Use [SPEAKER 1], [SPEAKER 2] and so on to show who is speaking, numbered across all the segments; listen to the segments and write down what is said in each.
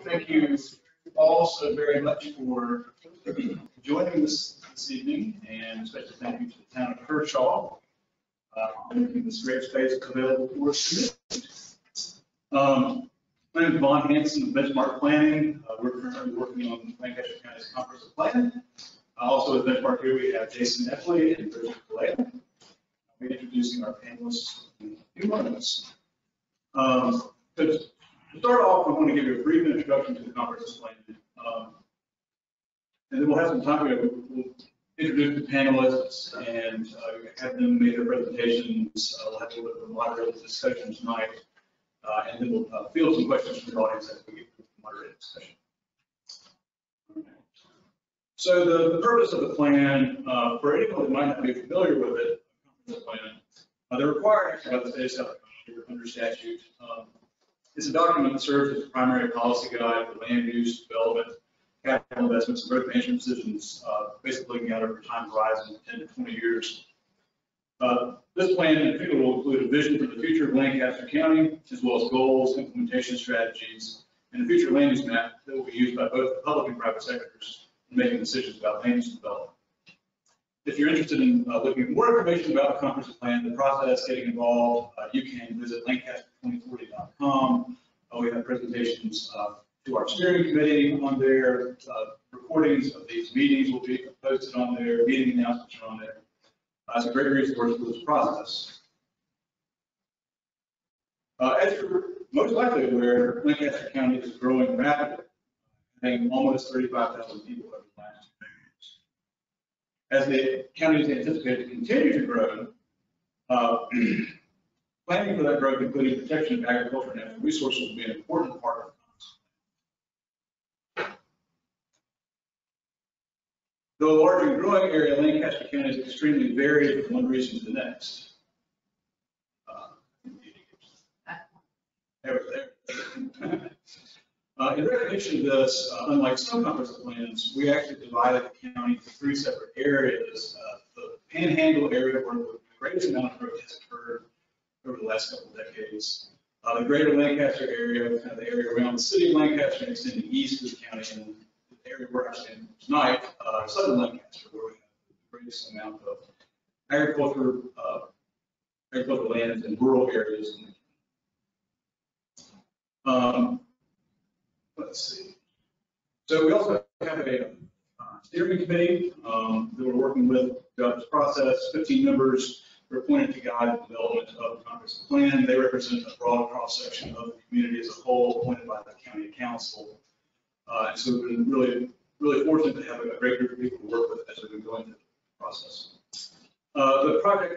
[SPEAKER 1] Thank you all so very much for joining us this evening, and especially thank you to the town of Kershaw for making this great space available for us today. My name is Vaughn Hanson of Benchmark Planning. We're currently working on Lancaster County's comprehensive plan. Also at Benchmark here we have Jason Epley and Bridget Kalea. I'll be introducing our panelists in a few moments. To start off, I want to give you a brief introduction to the comprehensive plan. And then we'll have some time to we'll introduce the panelists and have them make their presentations. We'll have a little bit of a moderated discussion tonight. And then we'll field some questions from the audience as we get to the moderated discussion. So the purpose of the plan, for anyone that might not be familiar with it, the plan, they're required actually by the state of South Carolina under statute. It's a document that serves as a primary policy guide for land use, development, capital investments, and growth management decisions, basically looking out over a time horizon of 10 to 20 years. This plan in particular will include a vision for the future of Lancaster County, as well as goals, implementation strategies, and a future land use map that will be used by both the public and private sectors in making decisions about land use development. If you're interested in looking at more information about the comprehensive plan, the process, getting involved, you can visit lancaster2040.com. We have presentations to our steering committee on there. Recordings of these meetings will be posted on there. Meeting announcements are on there. It's a great resource for this process. As you're most likely aware, Lancaster County is growing rapidly, having almost 35,000 people over the last 2 years. As the county is anticipated to continue to grow, planning for that growth, including protection of agriculture and natural resources, will be an important part of it. Though a large and growing area, Lancaster County is extremely varied from one region to the next. In recognition of this, unlike some comprehensive plans, we actually divided the county into 3 separate areas. The Panhandle area, where the greatest amount of growth has occurred over the last couple of decades. The greater Lancaster area, kind of the area around the city of Lancaster, extending east of the county, and the area where I stand tonight, southern Lancaster, where we have the greatest amount of agricultural lands and rural areas. Let's see. So we also have a steering committee that we're working with throughout this process. 15 members are appointed to guide the development of the comprehensive plan. They represent a broad cross-section of the community as a whole, appointed by the county council. And so we've been really fortunate to have a great group of people to work with as we've been going through the process. The project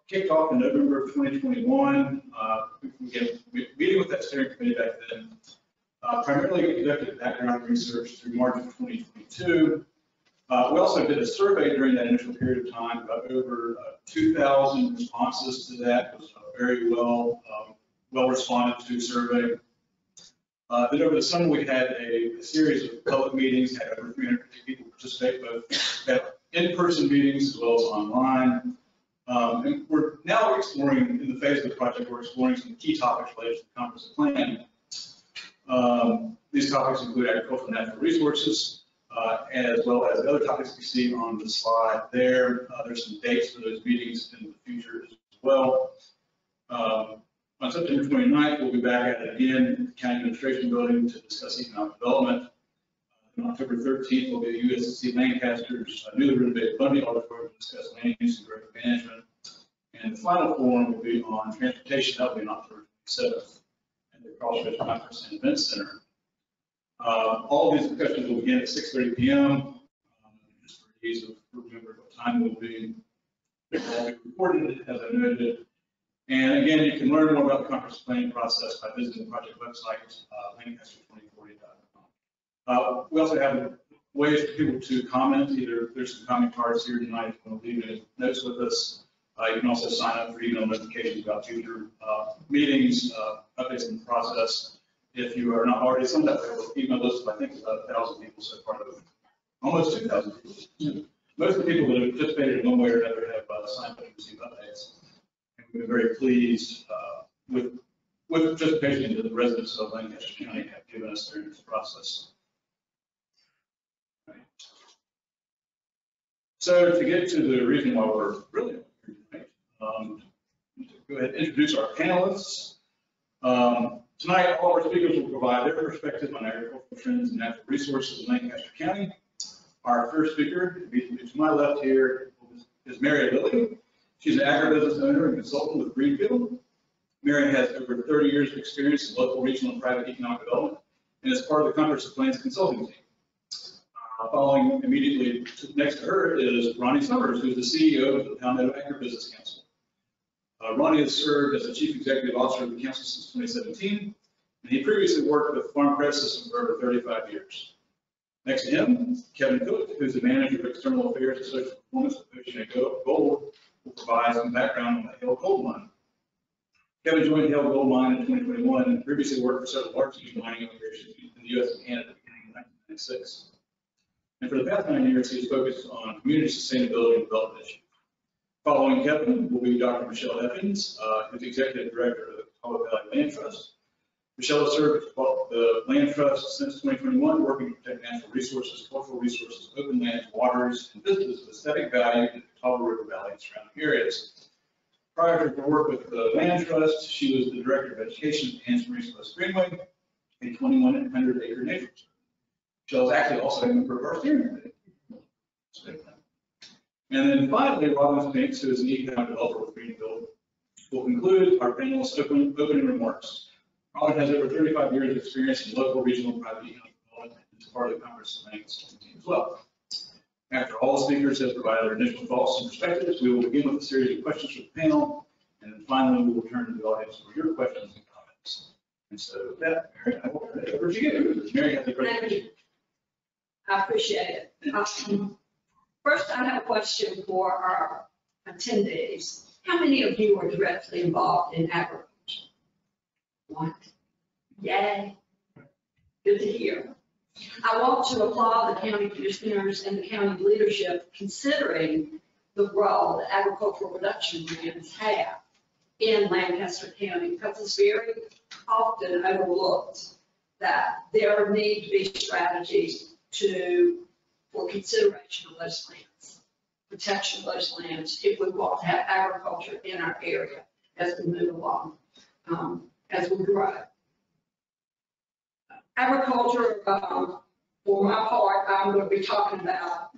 [SPEAKER 1] kicked off in November of 2021. We began meeting with that steering committee back then. Primarily conducted background research through March of 2022. We also did a survey during that initial period of time, about over 2,000 responses to that. It was a very well responded to survey. Then over the summer, we had a series of public meetings, had over 350 people participate, both at in-person meetings as well as online. And we're now exploring, in the phase of the project, we're exploring some key topics related to the comprehensive plan. These topics include agricultural and natural resources, as well as the other topics you see on the slide there. There's some dates for those meetings in the future as well. On September 29th, we'll be back at it again at the County Administration Building to discuss economic development. On October 13th, we'll be at USC Lancaster's newly renovated Bundy Auditorium to discuss land use and growth management. And the final forum will be on transportation. That'll be on October 27th. The Crossroads Conference and Event Center. All of these discussions will begin at 6:30 p.m. Just for ease of remembering what time will be. They'll all be recorded, as I noted. And again, you can learn more about the conference planning process by visiting the project website, lancaster2040.com. We also have ways for people to comment. Either there's some comment cards here tonight if you want to leave notes with us. You can also sign up for email notifications about future meetings, updates in the process. If you are not already signed up for the email list, I think it's about 1,000 people so far, almost 2,000 people. Most of the people that have participated in one way or another have signed up to receive updates. And we've been very pleased with with participation that the residents of Lancaster County have given us during this process. Right. So to get to the reason why we're really here tonight, go ahead and introduce our panelists. Tonight, all our speakers will provide their perspective on agricultural trends and natural resources in Lancaster County. Our first speaker, to my left here, is Mary Lilley. She's an agribusiness owner and consultant with Greenfield. Mary has over 30 years of experience in local, regional, and private economic development, and is part of the Comprehensive Plans consulting team. Following immediately next to her is Ronnie Summers, who's the CEO of the Palmetto AgriBusiness Council. Ronnie has served as the Chief Executive Officer of the Council since 2017, and he previously worked with Farm Credit System for over 35 years. Next to him, Kevin Cook, who's the Manager of External Affairs and Social Performance with Oceana Gold, will provide some background on the Hale Gold Mine. Kevin joined Hale Gold Mine in 2021 and previously worked for several large-scale mining operations in the U.S. and Canada beginning in 1996. And for the past 9 years, he's focused on community sustainability and development issues. Following Kevin will be Dr. Michelle Evans, who's Executive Director of the Katawba Valley Land Trust. Michelle has served the Land Trust since 2021, working to protect natural resources, cultural resources, open lands, waters, and vistas of aesthetic value in the Katawba River Valley and surrounding areas. Prior to her work with the Land Trust, she was the Director of Education at Hanson Reese West Greenway, a 2,100-acre nature reserve. Michelle's actually also a member of our steering committee. And then finally, Robin Spinks, who is an economic developer with Greenfield, will conclude our panel's opening remarks. Robin has over 35 years of experience in local, regional, and private economic development and is part of the Comprehensive Planning Consulting team as well. After all speakers have provided their initial thoughts and perspectives, we will begin with a series of questions from the panel, and then finally we will turn to the audience for your questions and comments. And so with that, Mary, I will turn it over to you. Mary has the presentation.
[SPEAKER 2] I appreciate it. First, I have a question for our attendees. How many of you are directly involved in agriculture? One. Yay. Good to hear. I want to applaud the county commissioners and the county leadership considering the role that agricultural production lands have in Lancaster County, because it's very often overlooked that there need to be strategies for consideration of those lands, protection of those lands, if we want to have agriculture in our area as we move along, as we grow. Agriculture, for my part, I'm going to be talking about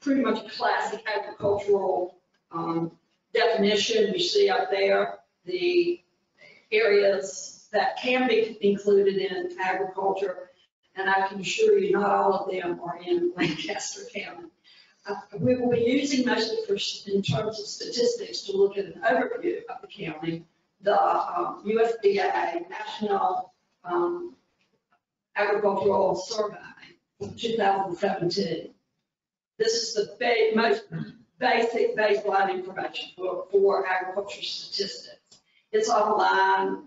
[SPEAKER 2] pretty much a classic agricultural definition. You see up there the areas that can be included in agriculture, and I can assure you not all of them are in Lancaster County. We will be using mostly in terms of statistics to look at an overview of the county, the USDA National Agricultural Survey of 2017. This is the most basic baseline information for agriculture statistics. It's online,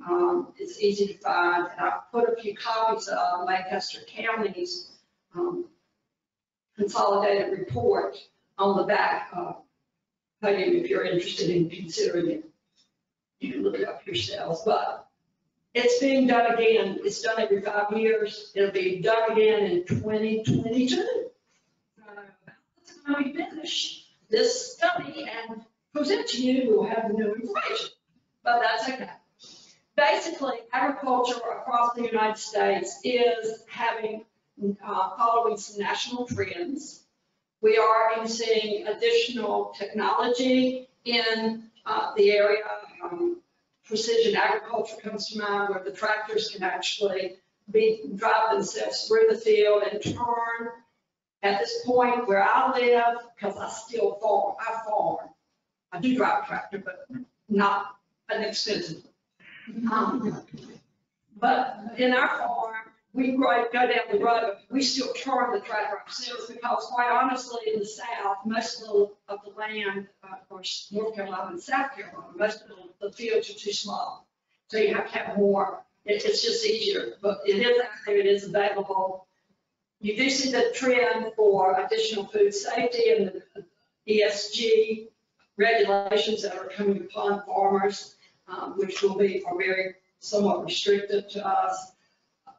[SPEAKER 2] it's easy to find, and I've put a few copies of Lancaster County's consolidated report on the back podium if you're interested in considering it. You can look it up yourselves, but it's being done again. It's done every 5 years. It'll be done again in 2022. That's when we finish this study and present to you, we'll have new information, but that's okay. Basically, agriculture across the United States is following some national trends. We are seeing additional technology in the area. Precision agriculture comes to mind, where the tractors can actually drive themselves through the field and turn. At this point where I live, because I still farm, I do drive a tractor, but not an expensive one. But in our farm, we go down the road, we still turn the tractor ourselves, because quite honestly, in the South, most of the land, of course, North Carolina and South Carolina, most of the fields are too small. So you have to have more. It's just easier, but it is out there, it is available. You do see the trend for additional food safety and the ESG regulations that are coming upon farmers, which are very somewhat restrictive to us.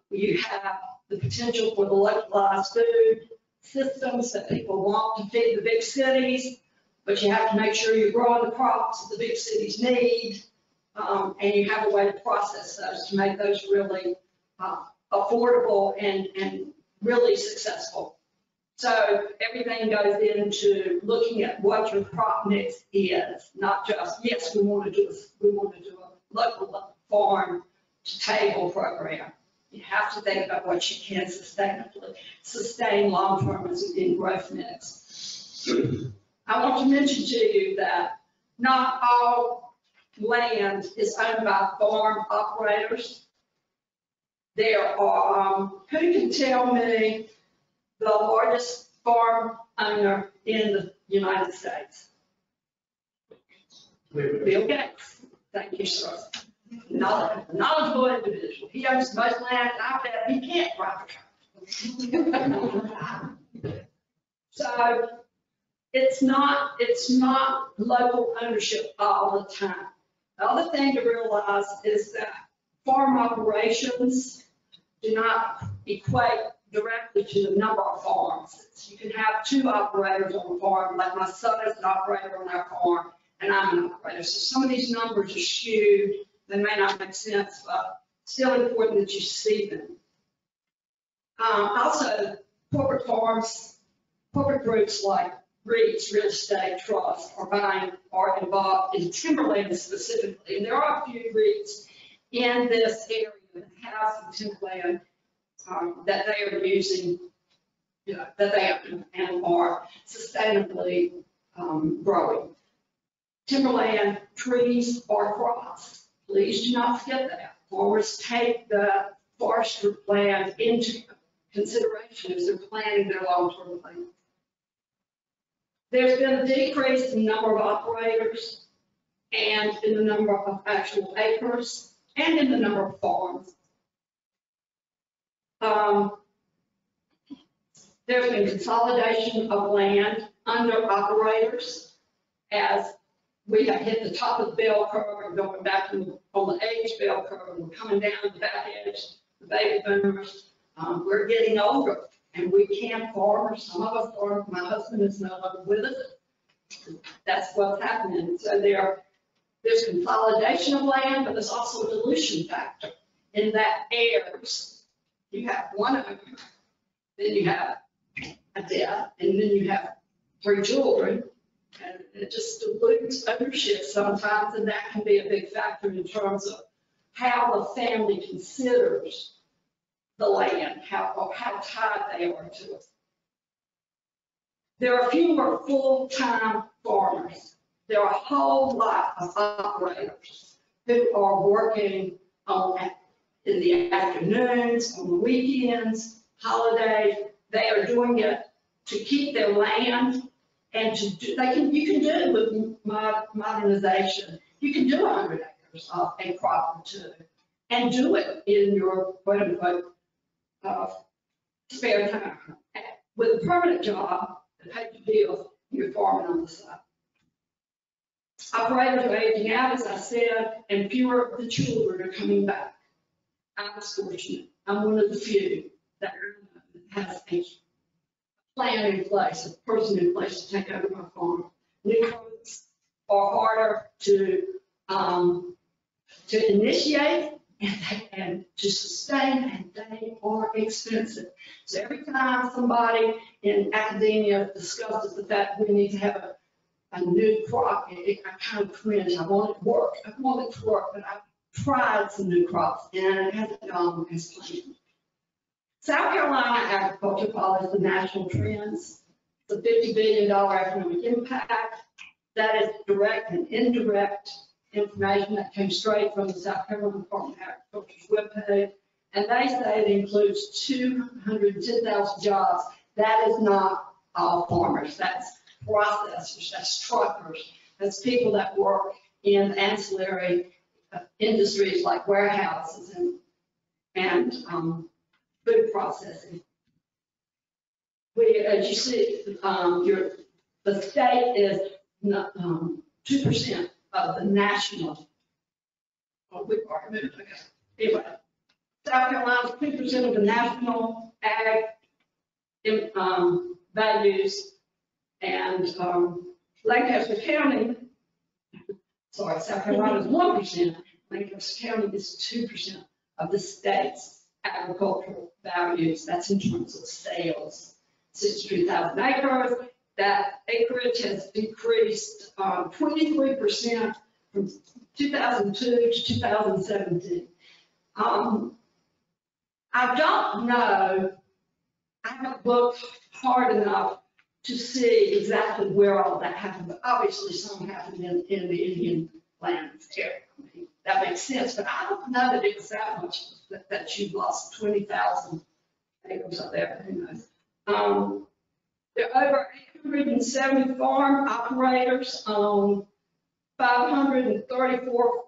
[SPEAKER 2] You have the potential for the localized food systems that people want to feed the big cities, but you have to make sure you're growing the crops that the big cities need, and you have a way to process those to make those really affordable and really successful. So everything goes into looking at what your crop mix is, not just, yes, we want to do a local farm to table program. You have to think about what you can sustain long-term in growth mix. I want to mention to you that not all land is owned by farm operators. There are, who can tell me the largest farm owner in the United States? Bill Gates. Thank you, sir. Knowledgeable individual. He owns most land. I bet he can't drive a tractor. So it's not local ownership all the time. The other thing to realize is that farm operations do not equate directly to the number of farms. You can have two operators on a farm, like my son is an operator on our farm, and I'm an operator. So some of these numbers are skewed. They may not make sense, but still important that you see them. Also, corporate farms, corporate groups like REITs, real estate trusts, are involved in timberland specifically. And there are a few REITs in this area that have some timberland that they are using, that they own and are sustainably growing. Timberland, trees, or crops. Please do not forget that. Farmers take the forestry land into consideration as they're planning their long-term plan. There's been a decrease in the number of operators and in the number of actual acres and in the number of farms. There's been consolidation of land under operators as we have hit the top of the bell curve and going back on the age bell curve and coming down the back edge, the baby boomers. We're getting older and we can't farm. Some of us farm. My husband is no longer with us. That's what's happening. So there's consolidation of land, but there's also a dilution factor in that heirs. You have one owner, then you have a death, and then you have 3 children. And it just dilutes ownership sometimes, and that can be a big factor in terms of how the family considers the land, how tied they are to it. There are fewer full-time farmers. There are a whole lot of operators who are working in the afternoons, on the weekends, holidays. They are doing it to keep their land. And you can do with modernization, you can do 100 acres of a crop or two and do it in your quote unquote spare time. With a permanent job that pays your bills, you're farming on the side. Operators are aging out, as I said, and fewer of the children are coming back. I'm fortunate. I'm one of the few that has a plan in place, a person in place to take over my farm. New growths are harder to initiate and to sustain, and they are expensive. So every time somebody in academia discusses the fact that we need to have a new crop, I kind of cringe. I want it to work. I want it to work, but I've tried some new crops and it hasn't gone as planned. South Carolina agriculture follows the national trends. It's a $50 billion economic impact. That is direct and indirect information that came straight from the South Carolina Department of Agriculture's webpage. And they say it includes 210,000 jobs. That is not all farmers. That's processors, that's truckers, that's people that work in ancillary industries like warehouses and food processing. As you see, the state is 2% of the national Oh, we've already moved, okay. Anyway, South Carolina's 2% of the national ag values, and Lancaster County, sorry, South Carolina's 1%, Lancaster County is 2% of the state's agricultural values. That's in terms of sales. 63,000 acres. That acreage has decreased 23% from 2002 to 2017. I don't know, I haven't looked hard enough to see exactly where all that happened, but obviously some happened in the Indian lands area. I mean, that makes sense, but I don't know that it was that much that you lost 20,000 acres up there. Who knows? There are over 870 farm operators on 534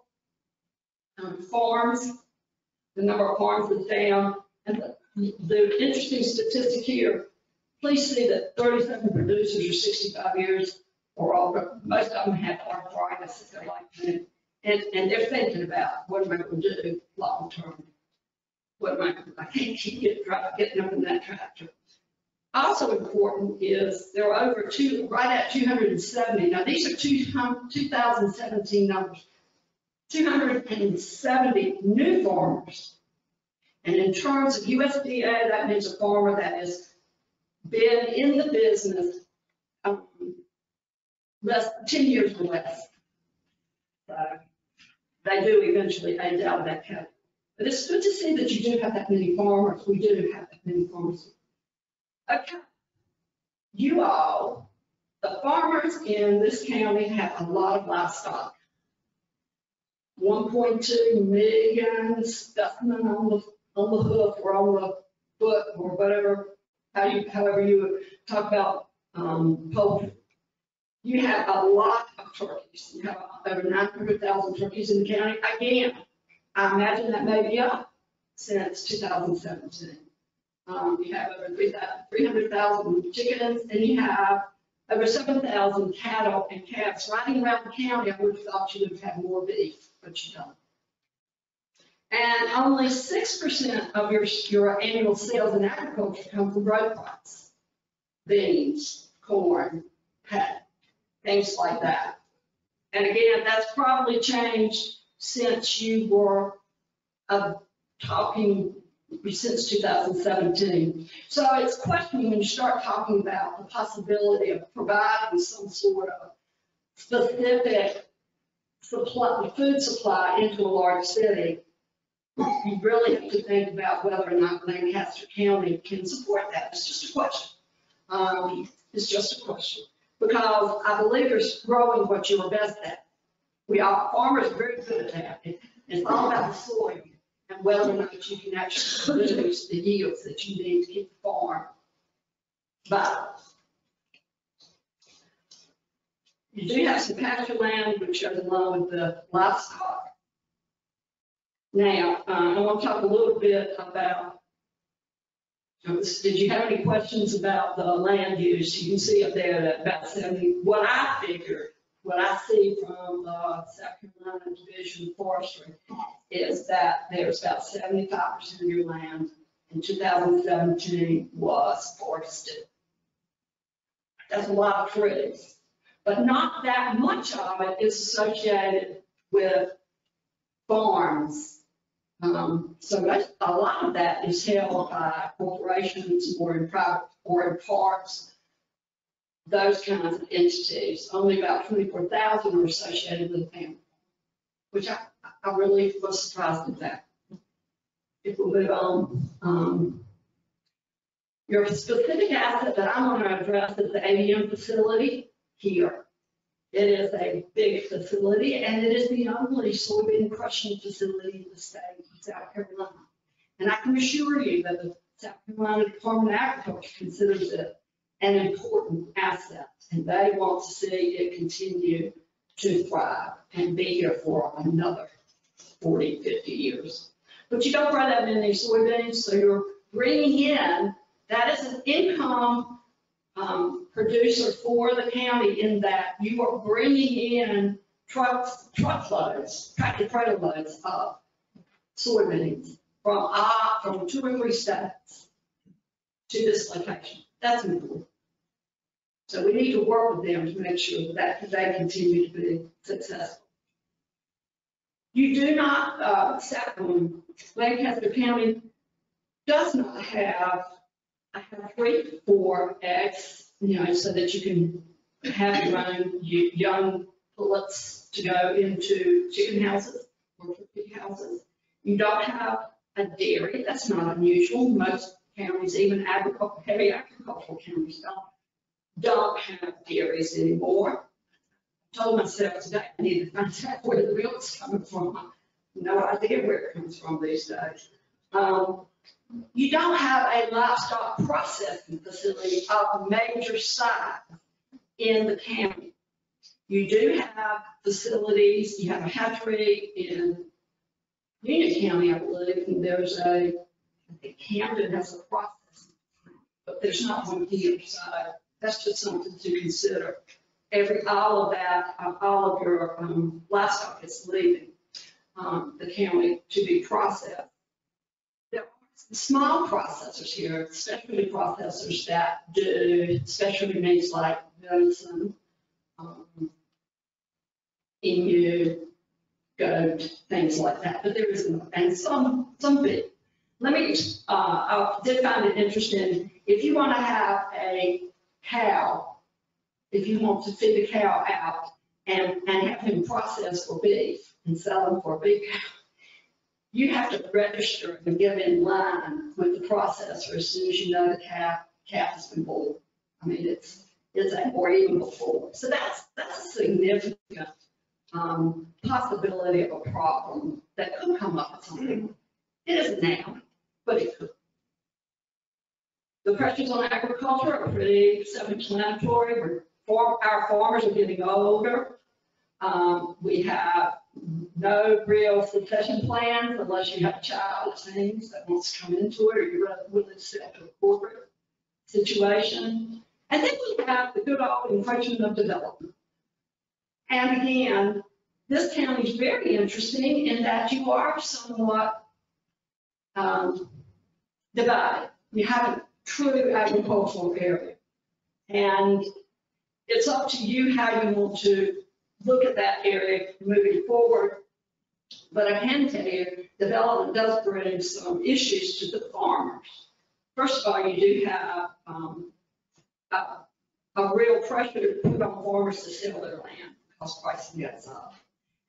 [SPEAKER 2] farms. The number of farms is down. And the interesting statistic here, please see that 37 producers are 65 years or older. Most of them have arthritis if they like to. And they're thinking about what am I going to do long term? I can't keep getting up in that tractor. Also important is there are over right at 270. Now these are 2017 numbers. 270 new farmers. And in terms of USDA, that means a farmer that has been in the business less than 10 years or less. So they do eventually age out of that category. But it's good to see that you do have that many farmers. We do have that many farmers. Okay. You all, the farmers in this county have a lot of livestock. 1.2 million specimen on the hoof or on the foot or whatever, however you talk about poultry. You have a lot of turkeys. You have over 900,000 turkeys in the county. Again, I imagine that may be up since 2017. You have over 300,000 chickens, and you have over 7,000 cattle and calves. Riding around the county, I would have thought you would have had more beef, but you don't. And only 6% of your annual sales in agriculture come from row crops, beans, corn, hay, things like that. And again, that's probably changed since you were talking since 2017. So it's questioning when you start talking about the possibility of providing some sort of specific food supply into a large city. You really have to think about whether or not Lancaster County can support that. It's just a question. It's just a question. Because I believe you're growing what you're best at. Farmers are very good at that. It's all about the soil and whether or not you can actually produce the yields that you need to keep the farm. But you do have some pasture land which goes along with the livestock. Now, I want to talk a little bit about, did you have any questions about the land use? You can see up there that about 70, what I see from the South Carolina Division of Forestry is that there's about 75% of your land in 2017 was forested. That's a lot of trees, but not that much of it is associated with farms. So a lot of that is held by corporations or in private or in parks, those kinds of entities. Only about 24,000 are associated with the family, which I really was surprised at that. If we move on, your specific asset that I'm going to address is the ADM facility here. It is a big facility, and it is the only soybean crushing facility in the state of South Carolina. And I can assure you that the South Carolina Department of Agriculture considers it an important asset, and they want to see it continue to thrive and be here for another 40, 50 years. But you don't grow that many soybeans, so you're bringing in, that is an income producer for the county in that you are bringing in truckloads, tractor trailer loads of soybeans from 2 or 3 states to this location. That's important. So we need to work with them to make sure that they continue to be successful. You do not, Lancaster County does not have a hatchery for eggs, so that you can have your own young pullets to go into chicken houses or pig houses. You don't have a dairy. That's not unusual. Most counties, even heavy agricultural counties, don't have dairies anymore. I told myself today I need to find out where the milk's coming from. No idea where it comes from these days. You don't have a livestock processing facility of major size in the county. You do have facilities. You have a hatchery in Union County, I believe, and there's I think Camden has a process, but there's not one here. So that's just something to consider. All of your livestock is leaving the county to be processed. There are some small processors here, specialty processors that do specialty meats like venison, emu, goat, things like that. But there isn't, and some big. I did find it interesting. If you want to have a cow, if you want to feed a cow out and have him processed for beef and sell him for a big cow, you have to register and get in line with the processor as soon as you know the calf has been born. I mean, it's or even before. So that's a significant possibility of a problem that could come up at something. It isn't now, but it could. The pressures on agriculture are pretty self-explanatory. Our farmers are getting older. We have no real succession plans unless you have a child, it seems, that wants to come into it, or you're willing to set up a corporate situation. And then we have the good old encroachment of development. And again, this county is very interesting in that you are somewhat divided. You have a true agricultural area. And it's up to you how you want to look at that area moving forward. But I can tell you, development does bring some issues to the farmers. First of all, you do have a real pressure to put on farmers to sell their land because pricing gets up.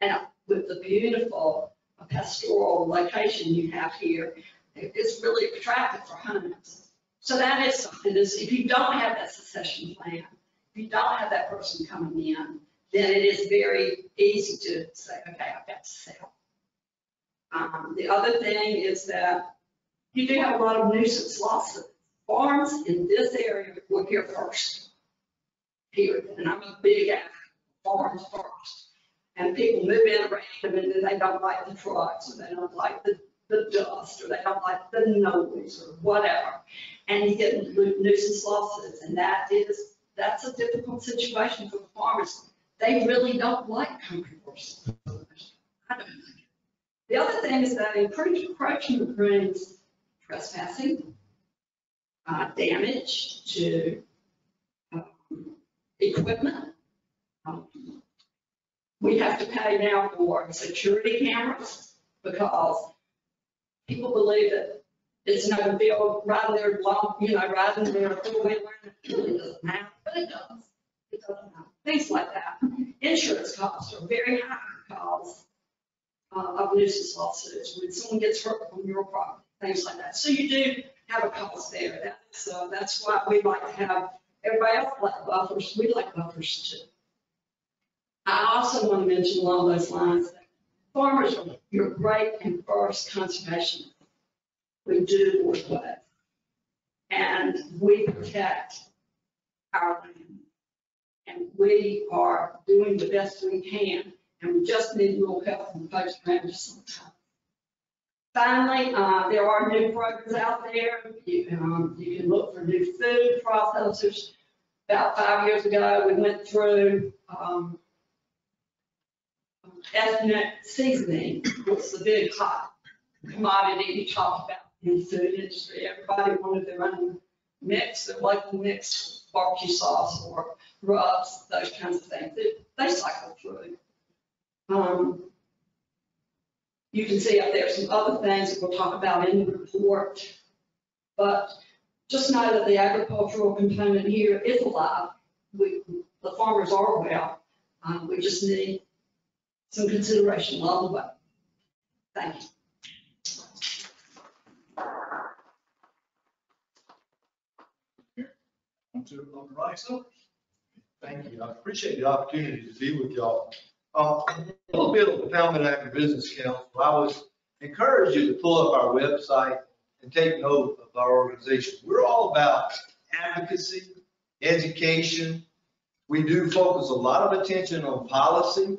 [SPEAKER 2] And with the beautiful pastoral location you have here, it's really attractive for hunters. So that is something. If you don't have that succession plan, if you don't have that person coming in, then it is very easy to say, okay, I've got to sell. The other thing is that you do have a lot of nuisance lawsuits. Farms in this area were here first, period. And I'm a big advocate for farms first. And people move in random and then they don't like the trucks, or they don't like the dust, or they don't like the noise, or whatever. And you get nuisance lawsuits, and that's a difficult situation for the farmers. They really don't like country horses. I don't like it. The other thing is that encroachment brings trespassing, damage to equipment. We have to pay now for security cameras because people believe that it's no big deal riding their four-wheeler. It really doesn't matter, but it does. It doesn't matter. Things like that. Insurance costs are very high because of nuisance lawsuits when someone gets hurt on your property, things like that. So you do have a cost there. That's why we like to have everybody else like buffers. We like buffers too. I also want to mention along those lines that farmers are your great and first conservation. We do work with it. And we protect our land. And we are doing the best we can. And we just need a little help from folks around us sometimes. Finally, there are new programs out there. You can look for new food processors. About 5 years ago, we went through ethnic seasoning was the big hot commodity you talked about in the food industry. Everybody wanted their own mix, their local mix, barbecue sauce or rubs, those kinds of things. They cycle through. You can see up there some other things that we'll talk about in the report, but just know that the agricultural component here is alive. The farmers are well. We just need some consideration along the way. Thank you.
[SPEAKER 1] To Ronnie Summers.
[SPEAKER 3] Thank you. I appreciate the opportunity to be with y'all. A little bit of the Palmetto AgriBusiness Council. I would encourage you to pull up our website and take note of our organization. We're all about advocacy, education. We do focus a lot of attention on policy,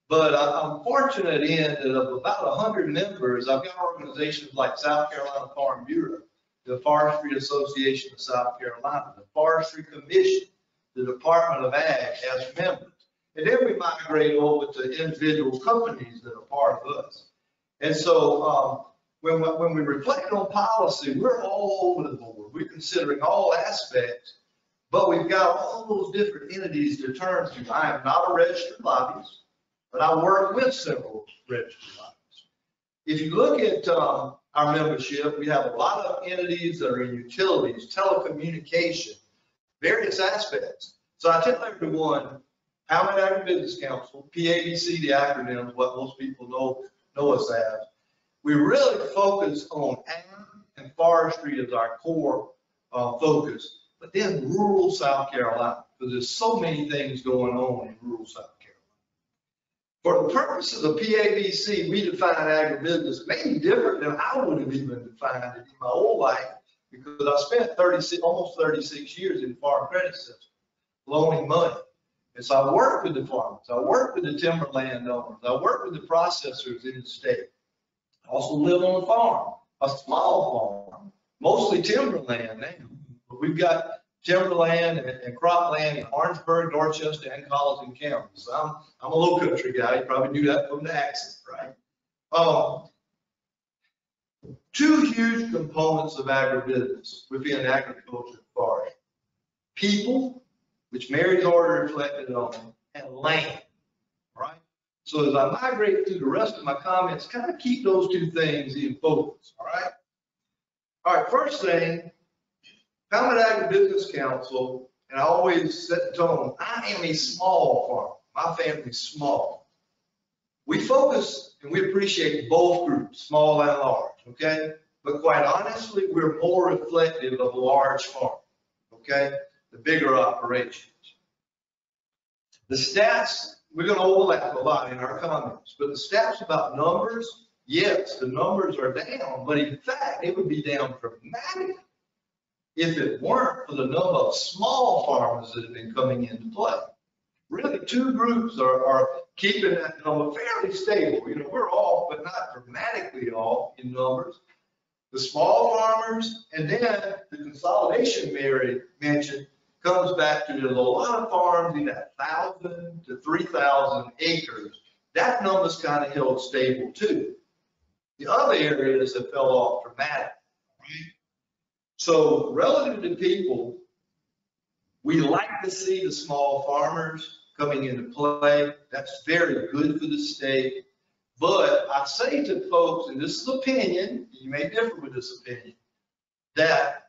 [SPEAKER 3] but I'm fortunate in that of about 100 members, I've got organizations like South Carolina Farm Bureau, the Forestry Association of South Carolina, the Forestry Commission, the Department of Ag as members. And then we migrate over to individual companies that are part of us. And so when we reflect on policy, we're all over the board. We're considering all aspects, but we've got all those different entities to turn to. I am not a registered lobbyist, but I work with several registered lobbyists. If you look at our membership, we have a lot of entities that are in utilities, telecommunication, various aspects. So I tell everyone, Palmetto AgriBusiness Council, PABC, the acronym is what most people know us as. We really focus on ag and forestry as our core focus, but then rural South Carolina, because there's so many things going on in rural South Carolina. For the purposes of PABC, we define agribusiness maybe different than I would have even defined it in my old life, because I spent almost 36 years in the farm credit system, loaning money. And so I work with the farmers, I work with the timber landowners, I work with the processors in the state. I also live on a farm, a small farm, mostly timberland now. But we've got timberland and cropland in Orangeburg, Dorchester, and Colleton County. So I'm a low country guy. You probably knew that from the accent, right? Two huge components of agribusiness within agriculture and forestry: people, which Mary's already reflected on, and land, right? So as I migrate through the rest of my comments, kind of keep those two things in focus, all right? All right, first thing, Palmetto AgriBusiness Council, and I always set the tone, I am a small farmer. My family's small. We focus and we appreciate both groups, small and large, okay? But quite honestly, we're more reflective of a large farm, okay? The bigger operations. The stats, we're going to overlap a lot in our comments, but the stats about numbers, yes, the numbers are down, but in fact, it would be down dramatically if it weren't for the number of small farmers that have been coming into play. Really, two groups are keeping that number fairly stable. You know, we're off, but not dramatically off in numbers. The small farmers, and then the consolidation Mary mentioned, comes back to there's a lot of farms in that 1,000 to 3,000 acres. That number's kind of held stable too. The other areas have fell off dramatically, right? So relative to people, we like to see the small farmers coming into play. That's very good for the state. But I say to folks, and this is opinion, you may differ with this opinion, that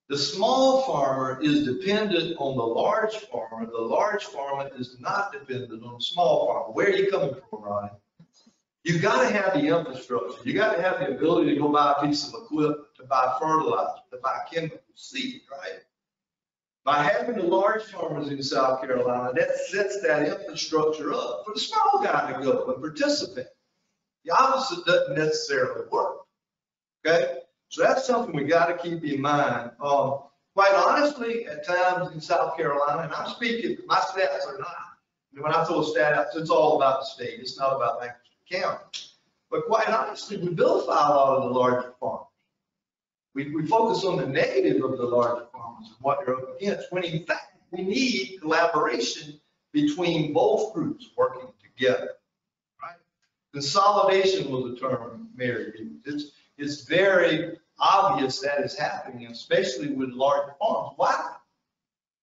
[SPEAKER 3] the small farmer is dependent on the large farmer. The large farmer is not dependent on the small farmer. Where are you coming from, Ronnie? You got to have the infrastructure. You got to have the ability to go buy a piece of equipment, to buy fertilizer, to buy chemical seed, right? By having the large farmers in South Carolina, that sets that infrastructure up for the small guy to go and participate. The opposite doesn't necessarily work, okay? So that's something we got to keep in mind. Quite honestly, at times in South Carolina, and I'm speaking, my stats are not, when I throw a stat out, it's all about the state. It's not about Lancaster County. But quite honestly, we vilify a lot of the larger farmers. We focus on the negative of the larger farmers and what they're up against, when in fact, we need collaboration between both groups working together, right? Consolidation was a term Mary used. It's very obvious that is happening, especially with large farms. Why?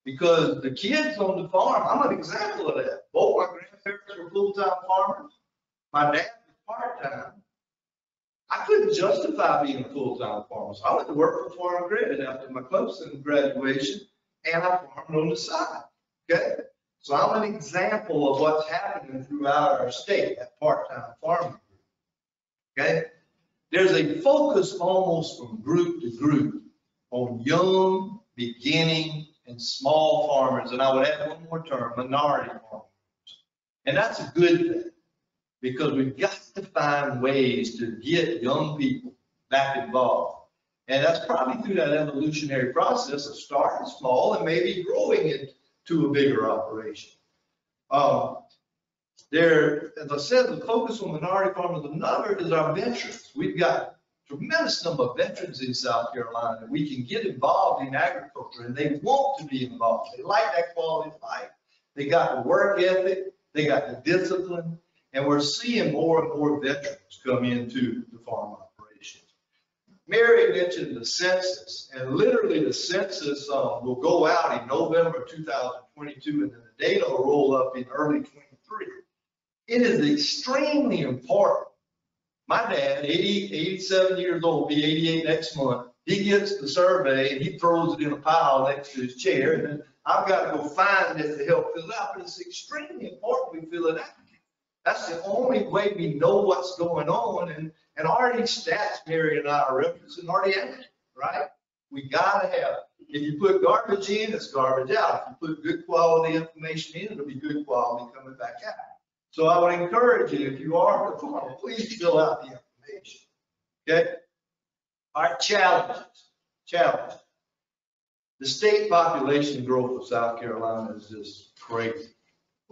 [SPEAKER 3] Because the kids on the farm, I'm an example of that. Both my grandparents were full-time farmers. My dad was part-time. I couldn't justify being a full-time farmer. So I went to work for Farm Credit after my Clemson graduation, and I farmed on the side. Okay? So I'm an example of what's happening throughout our state at part-time farming. Okay? There's a focus almost from group to group on young, beginning, and small farmers, and I would add one more term, minority farmers. And that's a good thing, because we've got to find ways to get young people back involved. And that's probably through that evolutionary process of starting small and maybe growing it to a bigger operation. As I said, the focus on minority farmers. Another is our veterans. We've got a tremendous number of veterans in South Carolina that we can get involved in agriculture, and they want to be involved. They like that quality of life. They got the work ethic, they got the discipline, and we're seeing more and more veterans come into the farm operations. Mary mentioned the census, and literally the census will go out in November 2022, and then the data will roll up in early 23. It is extremely important. My dad, 87 years old, be 88 next month. He gets the survey and he throws it in a pile next to his chair, and then I've got to go find it to help fill it out. But it's extremely important we fill it out. That's the only way we know what's going on, and already stats Mary and I are referencing already accurate, right? We gotta have, if you put garbage in, it's garbage out. If you put good quality information in, it'll be good quality coming back out. So I would encourage you, if you are a farmer, please fill out the information. Okay? All right, challenges. The state population growth of South Carolina is just crazy.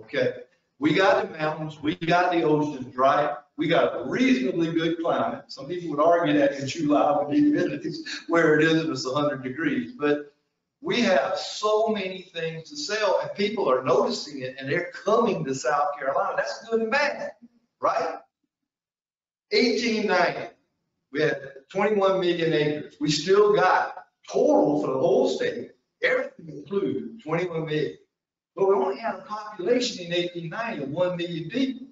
[SPEAKER 3] Okay? We got the mountains, we got the oceans, right? We got a reasonably good climate. Some people would argue that in July with the humidity where it is and it's 100 degrees. But we have so many things to sell, and people are noticing it, and they're coming to South Carolina. That's good and bad, right? 1890, we had 21 million acres. We still got total for the whole state, everything included, 21 million. But we only had a population in 1890 of 1 million people.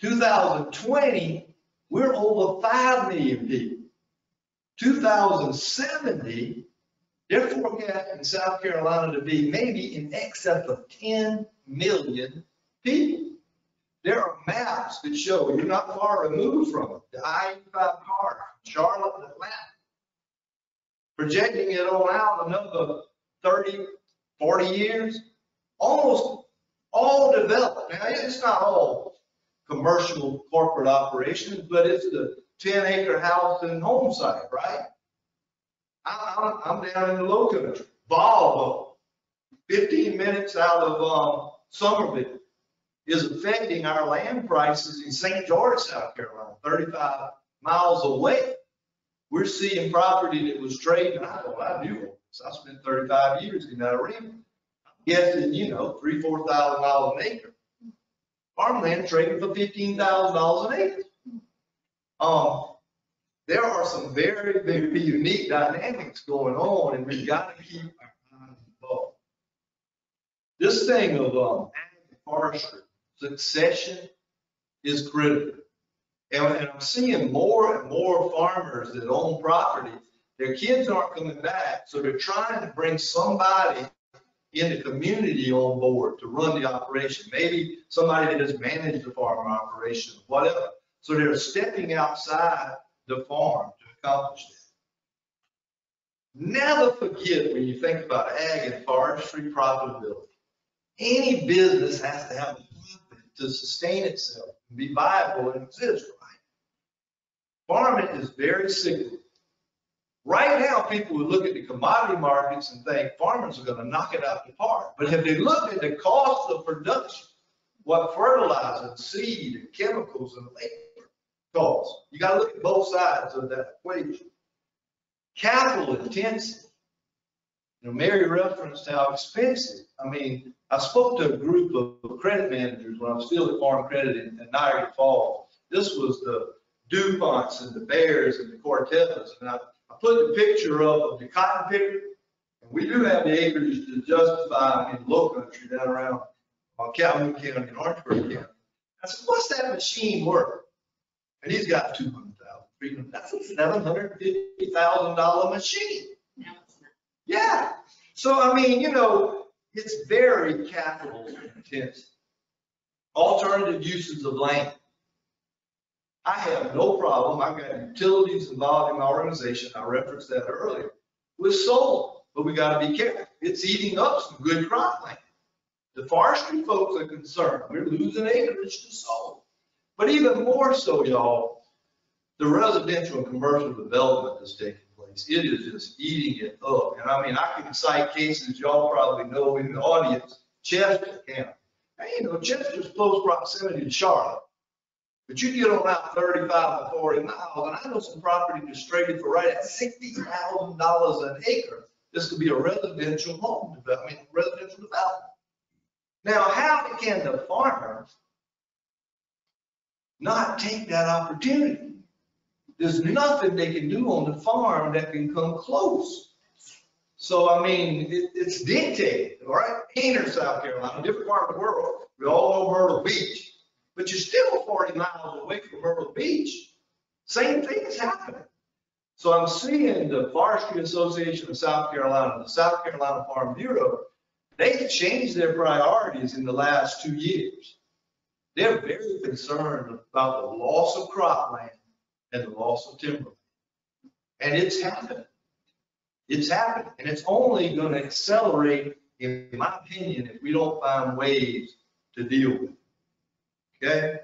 [SPEAKER 3] 2020, we're over 5 million people. 2070, they're forecasting South Carolina to be maybe in excess of 10 million people. There are maps that show you're not far removed from it. The I-85 corridor, Charlotte and Atlanta, projecting it on out another 30, 40 years, almost all developed. Now, it's not all commercial corporate operations, but it's the 10-acre house and home site, right? I'm down in the low country, Volvo, 15 minutes out of Somerville, is affecting our land prices in St. George, South Carolina, 35 miles away. We're seeing property that was trading, I know I do, so I spent 35 years in that arena. I'm guessing, $3,000 to $4,000 an acre. Farmland trading for $15,000 an acre. There are some very, very unique dynamics going on, and we've got to keep our minds involved. This thing of forestry, succession is critical. And I'm seeing more and more farmers that own property, their kids aren't coming back, so they're trying to bring somebody in the community on board to run the operation. Maybe somebody that has managed the farm operation, whatever. So they're stepping outside the farm to accomplish that. Never forget, when you think about ag and forestry profitability, any business has to have a profit to sustain itself, and be viable and exist, right? Farming is very cyclical. Right now, people would look at the commodity markets and think farmers are going to knock it out the park. But if they look at the cost of production, what fertilizer, and seed, and chemicals, and labor costs, you got to look at both sides of that equation. Capital intensity. Mary referenced how expensive. I I spoke to a group of credit managers when I was still at Farm Credit in Niagara Falls. This was the DuPonts and the Bears and the Cortellas. And I put the picture up of the cotton picker. And we do have the acreage to justify in low country down around Calhoun County and Orangeburg County. I said, what's that machine worth? And he's got $200,000, $300,000. That's a $750,000 machine.
[SPEAKER 2] Now it's not.
[SPEAKER 3] Yeah. So, I mean, you know, it's very capital intensive. Alternative uses of land. I have no problem. I've got utilities involved in my organization. I referenced that earlier with solar, but we got to be careful. It's eating up some good cropland. The forestry folks are concerned. We're losing acreage to solar. But even more so, y'all, the residential and commercial development that's taking place, it is just eating it up. And I mean, I can cite cases y'all probably know in the audience, Chester County. Hey, you know, Chester's close proximity to Charlotte. But you get on out 35 to 40 miles, and I know some property that's traded for right at $60,000 an acre. This could be a residential home development, residential development. Now, how can the farmer not take that opportunity? There's nothing they can do on the farm that can come close. So, I mean, it's dictated, all right? Painter, South Carolina, different part of the world. We all know Myrtle Beach. But you're still 40 miles away from Myrtle Beach. Same thing's happening. So I'm seeing the Forestry Association of South Carolina, the South Carolina Farm Bureau, they've changed their priorities in the last 2 years. They're very concerned about the loss of cropland and the loss of timberland. And it's happening. It's happening. And it's only going to accelerate, in my opinion, if we don't find ways to deal with it. Okay.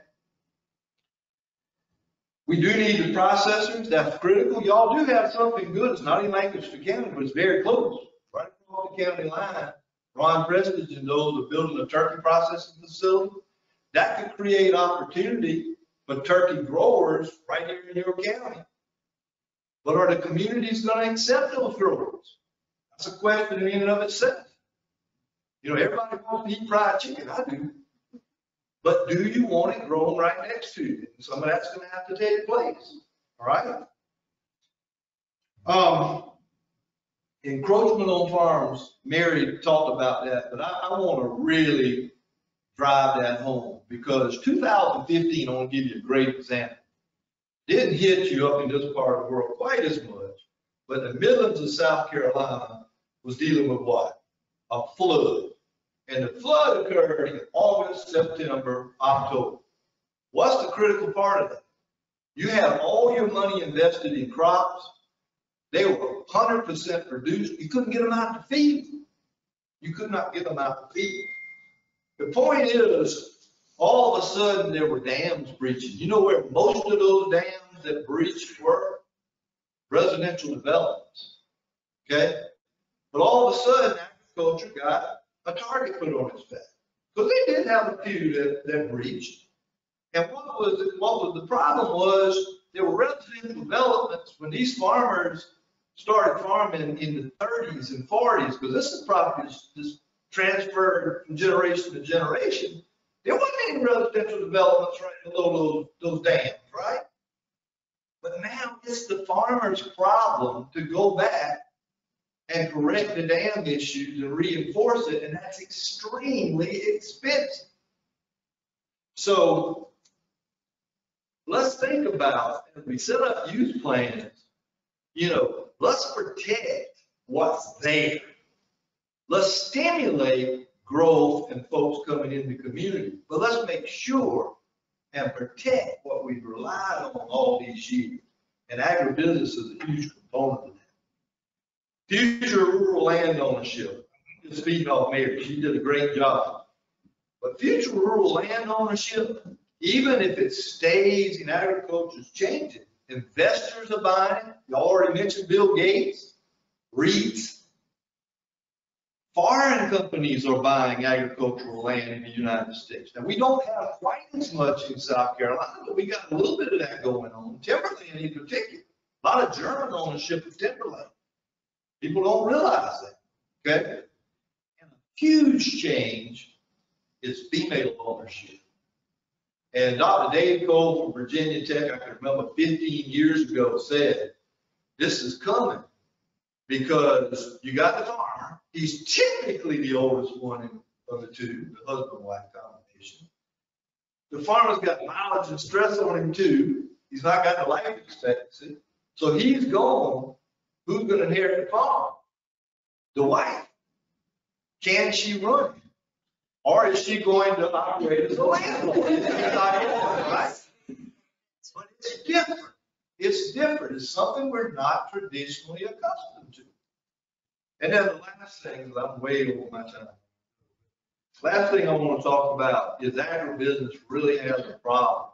[SPEAKER 3] We do need the processors. That's critical. Y'all do have something good. It's not in Lancaster County, but it's very close. Right across the county line. Ron Prestige and those are building a turkey processing facility. That could create opportunity for turkey growers right here in your county. But are the communities going to accept those growers? That's a question in and of itself. You know, everybody wants to eat fried chicken. I do. But do you want it grown right next to you? Some of that's going to have to take place. All right. Encroachment on farms, Mary talked about that, but I want to really drive that home because 2015, I want to give you a great example. Didn't hit you up in this part of the world quite as much, but the Midlands of South Carolina was dealing with what? A flood. And the flood occurred in August, September, October. What's the critical part of that? You have all your money invested in crops. They were 100% produced. You couldn't get them out to feed. You could not get them out to feed. The point is, all of a sudden there were dams breaching. You know where most of those dams that breached were? Residential developments. Okay? But all of a sudden, agriculture got a target put on its back. Because they did have a few that breached. And what was the problem was there were residential developments when these farmers started farming in the 30s and 40s, because this is property just transferred from generation to generation. There wasn't any residential developments right below those dams, right? But now it's the farmer's problem to go back and correct the dam issues and reinforce it, and that's extremely expensive. So let's think about, as we set up use plans, you know, let's protect what's there. Let's stimulate growth and folks coming in the community, but let's make sure and protect what we've relied on all these years. And agribusiness is a huge component of that. Future rural land ownership. Just feeding off Mary, she did a great job. But future rural land ownership, even if it stays in agriculture, is changing. Investors are buying it. You already mentioned Bill Gates, REITs. Foreign companies are buying agricultural land in the United States. Now, we don't have quite as much in South Carolina, but we got a little bit of that going on. Timberland in particular. A lot of German ownership of timberland. People don't realize that, okay? And a huge change is female ownership. And Dr. Dave Cole from Virginia Tech, I can remember 15 years ago, said, this is coming because you got the farmer. He's typically the oldest one of the two, the husband-wife combination. The farmer's got mileage and stress on him too. He's not got the life expectancy. So he's gone. Who's going to inherit the farm? The wife. Can she run it? Or is she going to operate as a landlord? Right? But it's different. It's different. It's something we're not traditionally accustomed to. And then the last thing, because I'm way over my time. Last thing I want to talk about is agribusiness really has a problem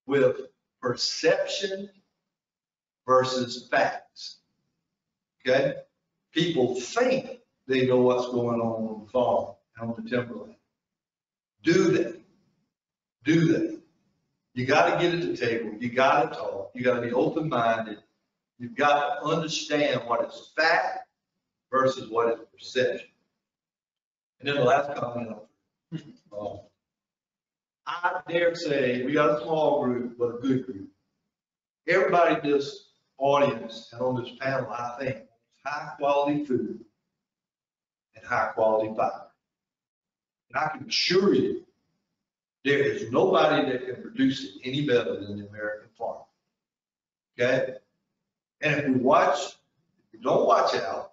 [SPEAKER 3] with perception versus facts. Okay? People think they know what's going on the farm and on the timberland. Do they? Do they? You got to get at the table. You got to talk. You got to be open-minded. You've got to understand what is fact versus what is perception. And then the last comment, I dare say we got a small group, but a good group. Everybody in this audience and on this panel, I think, high quality food and high quality fiber. And I can assure you, there is nobody that can produce it any better than the American farmer. Okay? And if we don't watch out,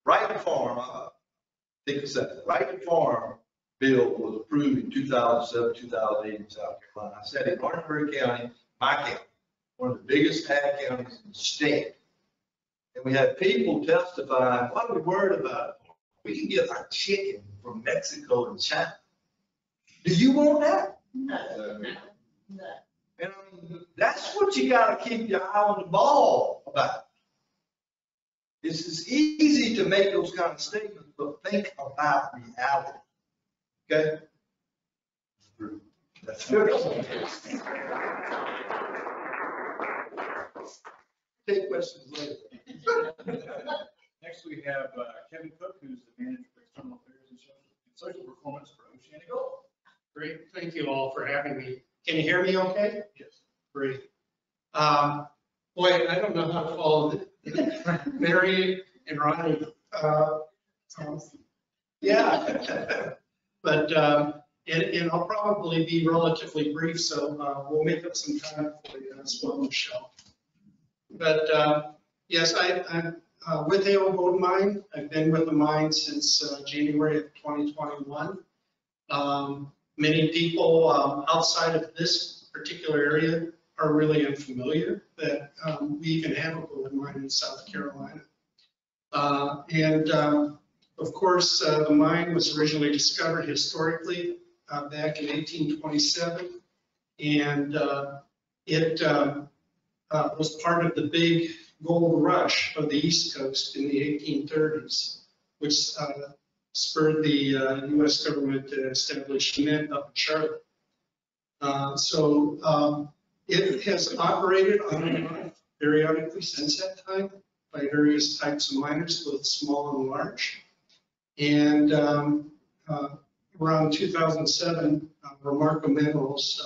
[SPEAKER 3] Right to Farm, take a second. Right to Farm bill was approved in 2007, 2008 in South Carolina. I said in Orangeburg County, my county, one of the biggest ag counties in the state. And we had people testifying, what are we worried about? We can get our chicken from Mexico and China. Do you want that?
[SPEAKER 2] No.
[SPEAKER 3] And that's what you got to keep your eye on the ball about. It's easy to make those kind of statements, but think about reality. Okay? That's good. Take questions later.
[SPEAKER 1] Next, we have Kevin Cook, who's the manager of external affairs and social performance for Oceana Gold.
[SPEAKER 4] Great, thank you all for having me. Can you hear me okay?
[SPEAKER 1] Yes.
[SPEAKER 4] Great. Boy, I don't know how to follow Mary and Ronnie. Yeah, but and I'll probably be relatively brief, so we'll make up some time for you as well, Michelle. But yes, I'm with the Gold Mine. I've been with the mine since January of 2021. Many people outside of this particular area are really unfamiliar that we even have a gold mine in South Carolina. Of course, the mine was originally discovered historically back in 1827, and it was part of the big gold rush of the East Coast in the 1830s, which spurred the U.S. government to establish a mint up in Charlotte. It has operated on and off periodically since that time by various types of miners, both small and large. And around 2007, Remarco Minerals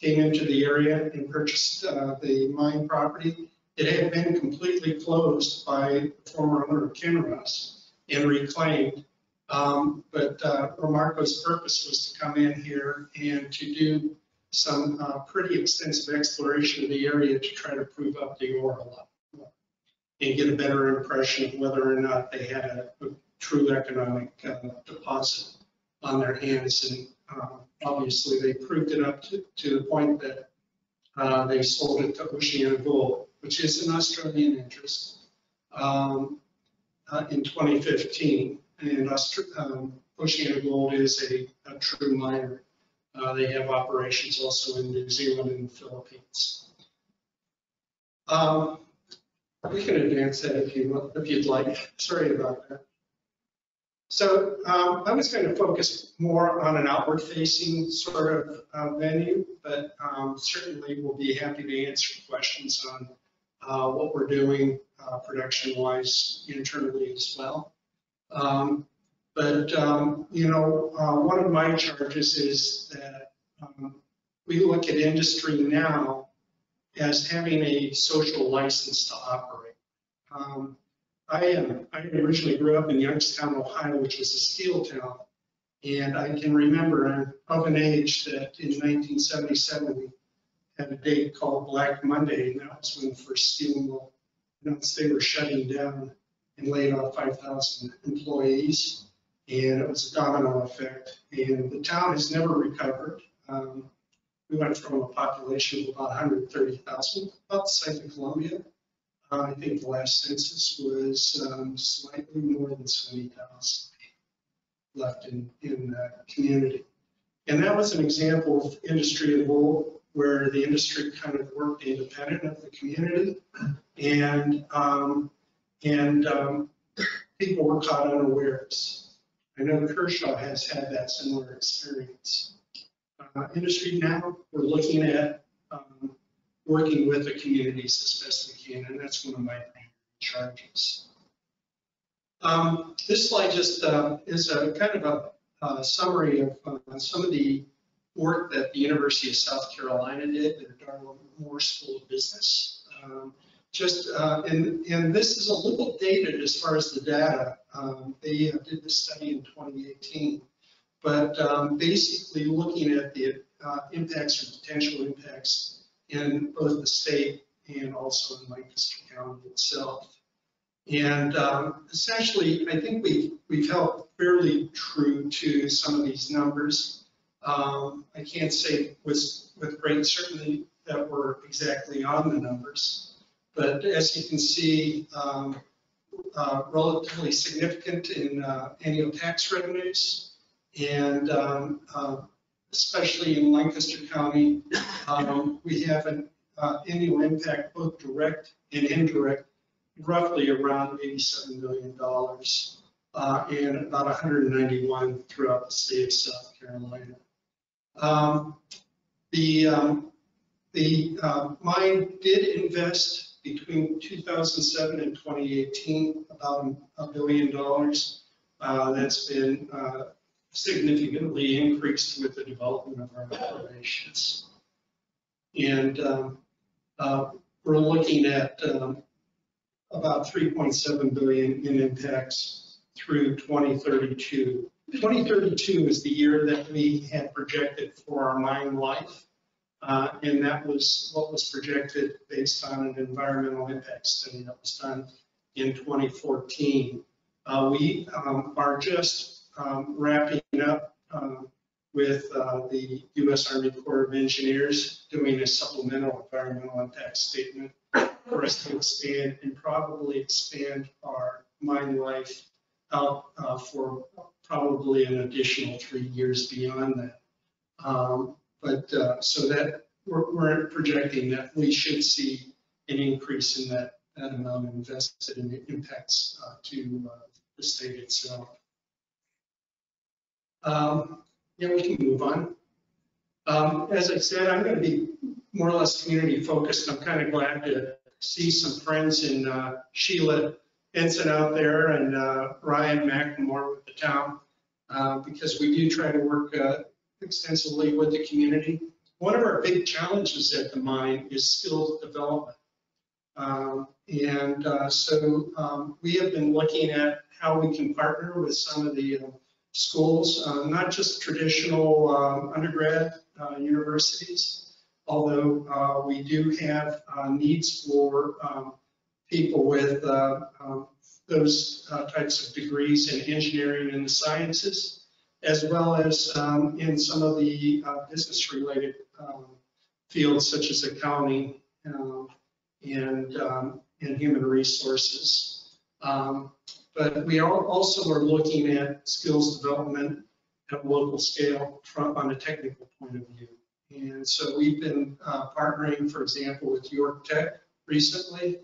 [SPEAKER 4] came into the area and purchased the mine property. It had been completely closed by the former owner of Kinross and reclaimed. But Remarco's purpose was to come in here and to do some pretty extensive exploration of the area to try to prove up the ore a lot more and get a better impression of whether or not they had a true economic deposit on their hands. And obviously they proved it up to the point that they sold it to Oceana Gold, which is an Australian interest, in 2015. And Oceana Gold is a true miner. They have operations also in New Zealand and the Philippines. We can advance that if you'd like. Sorry about that. So I was going to focus more on an outward-facing sort of venue, but certainly we'll be happy to answer questions on what we're doing production-wise internally as well. One of my charges is that we look at industry now as having a social license to operate. I originally grew up in Youngstown, Ohio, which is a steel town. And I can remember, I'm of an age that in 1977, we had a date called Black Monday, and that was when the first steel mill announced they were shutting down and laid off 5,000 employees. And it was a domino effect. And the town has never recovered. We went from a population of about 130,000, about the size of Columbia. I think the last census was slightly more than 70,000 left in the community. And that was an example of industry of old, where the industry kind of worked independent of the community, and people were caught unawares. I know Kershaw has had that similar experience. Industry now, we're looking at working with the communities as best we can, and that's one of my charges. This slide just is a kind of a summary of some of the work that the University of South Carolina did, their Darla Moore School of Business. And this is a little dated as far as the data. They did this study in 2018, but basically looking at the impacts or potential impacts in both the state and also in Lancaster County itself. And essentially, I think we've held fairly true to some of these numbers. I can't say with great certainty that we're exactly on the numbers, but as you can see, relatively significant in annual tax revenues, and especially in Lancaster County, we have an annual impact, both direct and indirect, roughly around $87 million, and about 191 throughout the state of South Carolina. The mine did invest between 2007 and 2018 about $1 billion. That's been significantly increased with the development of our operations. And we're looking at about 3.7 billion in impacts through 2032. 2032 is the year that we had projected for our mine life, and that was what was projected based on an environmental impact study that was done in 2014. We are just wrapping up with the U.S. Army Corps of Engineers doing a supplemental environmental impact statement for us to expand and probably expand our mine life out for probably an additional 3 years beyond that. So that we're projecting that we should see an increase in that amount invested in the impacts to the state itself. Yeah, we can move on. As I said, I'm going to be more or less community focused. I'm kind of glad to see some friends in Sheila Benson out there and Ryan McNamore with the town, because we do try to work extensively with the community. One of our big challenges at the mine is skills development. So we have been looking at how we can partner with some of the schools, not just traditional undergrad universities, although we do have needs for people with those types of degrees in engineering and the sciences, as well as in some of the business-related fields such as accounting and human resources. But we also are looking at skills development at a local scale on a technical point of view. And so we've been partnering, for example, with York Tech recently,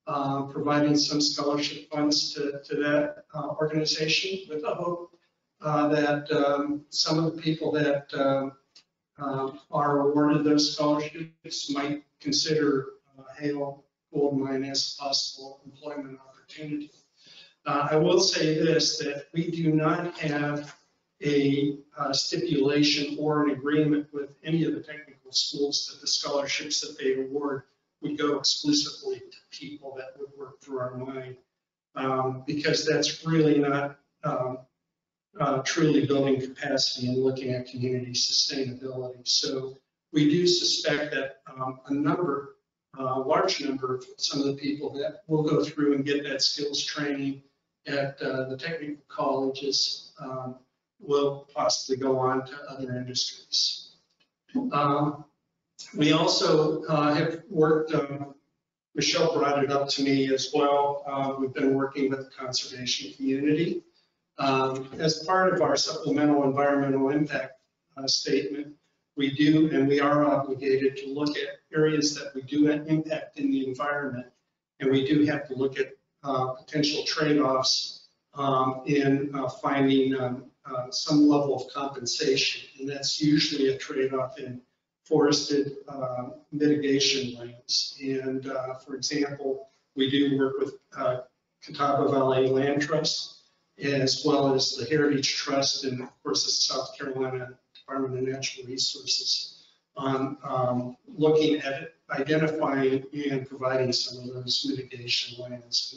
[SPEAKER 4] providing some scholarship funds to that organization with the hope that some of the people that are awarded those scholarships might consider Hale Gold Mine as a possible employment opportunity. I will say this, that we do not have a stipulation or an agreement with any of the technical schools that the scholarships that they award would go exclusively to people that would work through our mine, because that's really not truly building capacity and looking at community sustainability. So we do suspect that a large number of some of the people that will go through and get that skills training at the technical colleges will possibly go on to other industries. We also have worked, Michelle brought it up to me as well. We've been working with the conservation community. As part of our supplemental environmental impact statement, we do and we are obligated to look at areas that we do impact in the environment, and we do have to look at potential trade-offs in finding some level of compensation, and that's usually a trade-off in forested mitigation lands. And for example, we do work with Katawba Valley Land Trust, as well as the Heritage Trust, and of course the South Carolina Department of Natural Resources, on looking at identifying and providing some of those mitigation lands.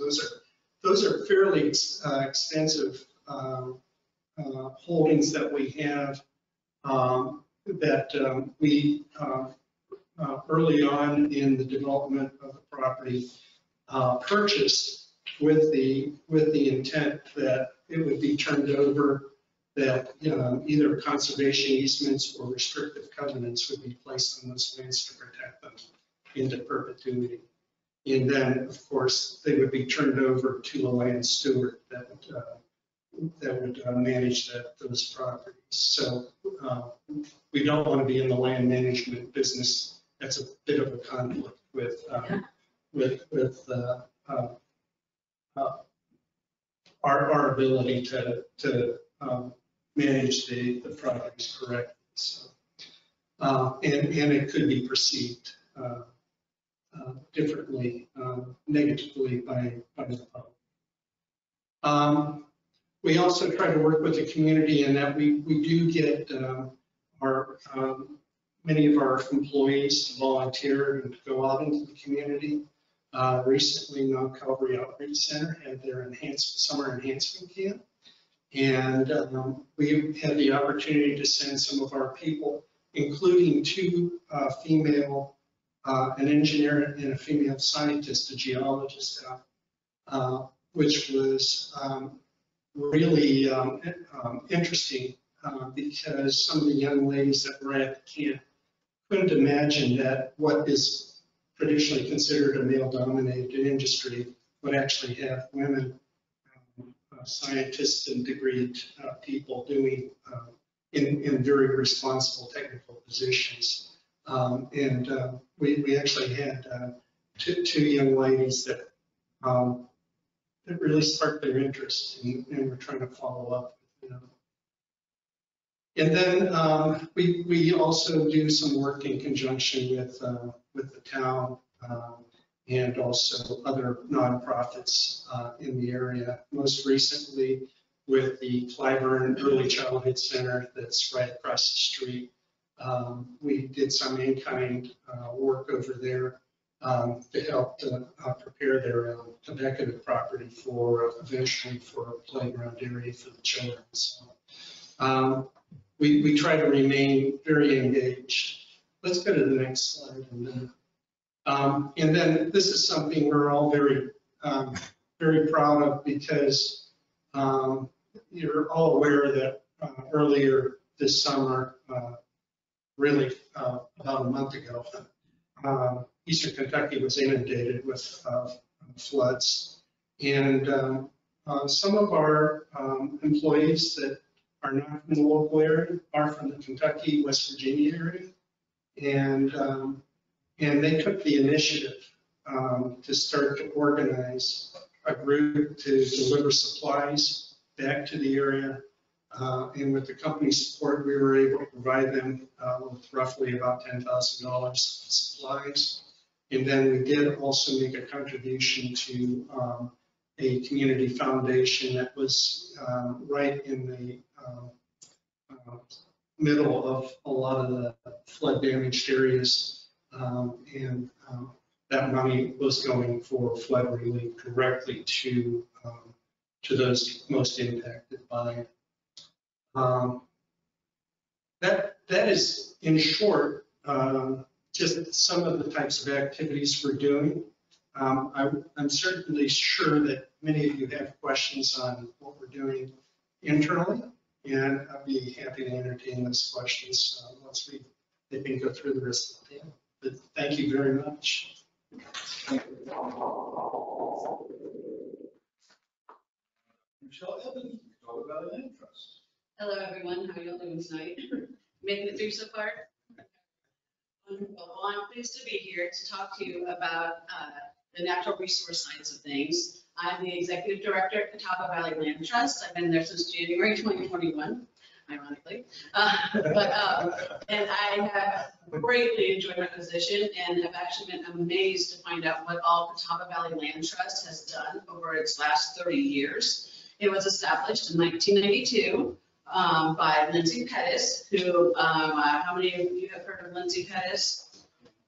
[SPEAKER 4] Those are fairly extensive holdings that we have that we early on in the development of the property purchased with the intent that it would be turned over, that either conservation easements or restrictive covenants would be placed on those lands to protect them into perpetuity. And then, of course, they would be turned over to a land steward that would manage those properties. So we don't want to be in the land management business. That's a bit of a conflict with our ability to manage the properties correctly. So, and it could be perceived differently, negatively by the public. We also try to work with the community in that we do get many of our employees to volunteer and to go out into the community. Recently, Mount Calvary Outreach Center had their summer enhancement camp. And we had the opportunity to send some of our people, including two female, an engineer and a female scientist, a geologist, which was really interesting because some of the young ladies that were at the camp couldn't imagine that what is traditionally considered a male-dominated industry would actually have women scientists and degreed people doing in very responsible technical positions. We actually had two young ladies that really sparked their interest, and we're trying to follow up with them. And then we also do some work in conjunction with the town and also other nonprofits in the area. Most recently with the Clyburn Early Childhood Center that's right across the street. We did some in-kind work over there to help prepare their tobacco property for eventually for a playground area for the children. So, we try to remain very engaged. Let's go to the next slide. And then this is something we're all very, very proud of because you're all aware that earlier this summer, really about a month ago, Eastern Kentucky was inundated with floods. And some of our employees that are not from the local area are from the Kentucky, West Virginia area. And they took the initiative to start to organize a group to deliver supplies back to the area. And with the company's support, we were able to provide them with roughly about $10,000 of supplies. And then we did also make a contribution to a community foundation that was right in the middle of a lot of the flood damaged areas. That money was going for flood relief directly to those most impacted by it. That is, in short, just some of the types of activities we're doing. I'm certainly sure that many of you have questions on what we're doing internally, and I'll be happy to entertain those questions once we, I think, go through the rest of the day. But thank you very much.
[SPEAKER 1] Michelle Evans, Katawba Valley Land Trust.
[SPEAKER 5] Hello, everyone. How are you all doing tonight? Making it through so far? Wonderful. Well, I'm pleased to be here to talk to you about the natural resource sides of things. I'm the executive director at Katawba Valley Land Trust. I've been there since January 2021, ironically. And I have greatly enjoyed my position and have actually been amazed to find out what all Katawba Valley Land Trust has done over its last 30 years. It was established in 1992 by Lindsay Pettis, who, how many of you have heard of Lindsay Pettis?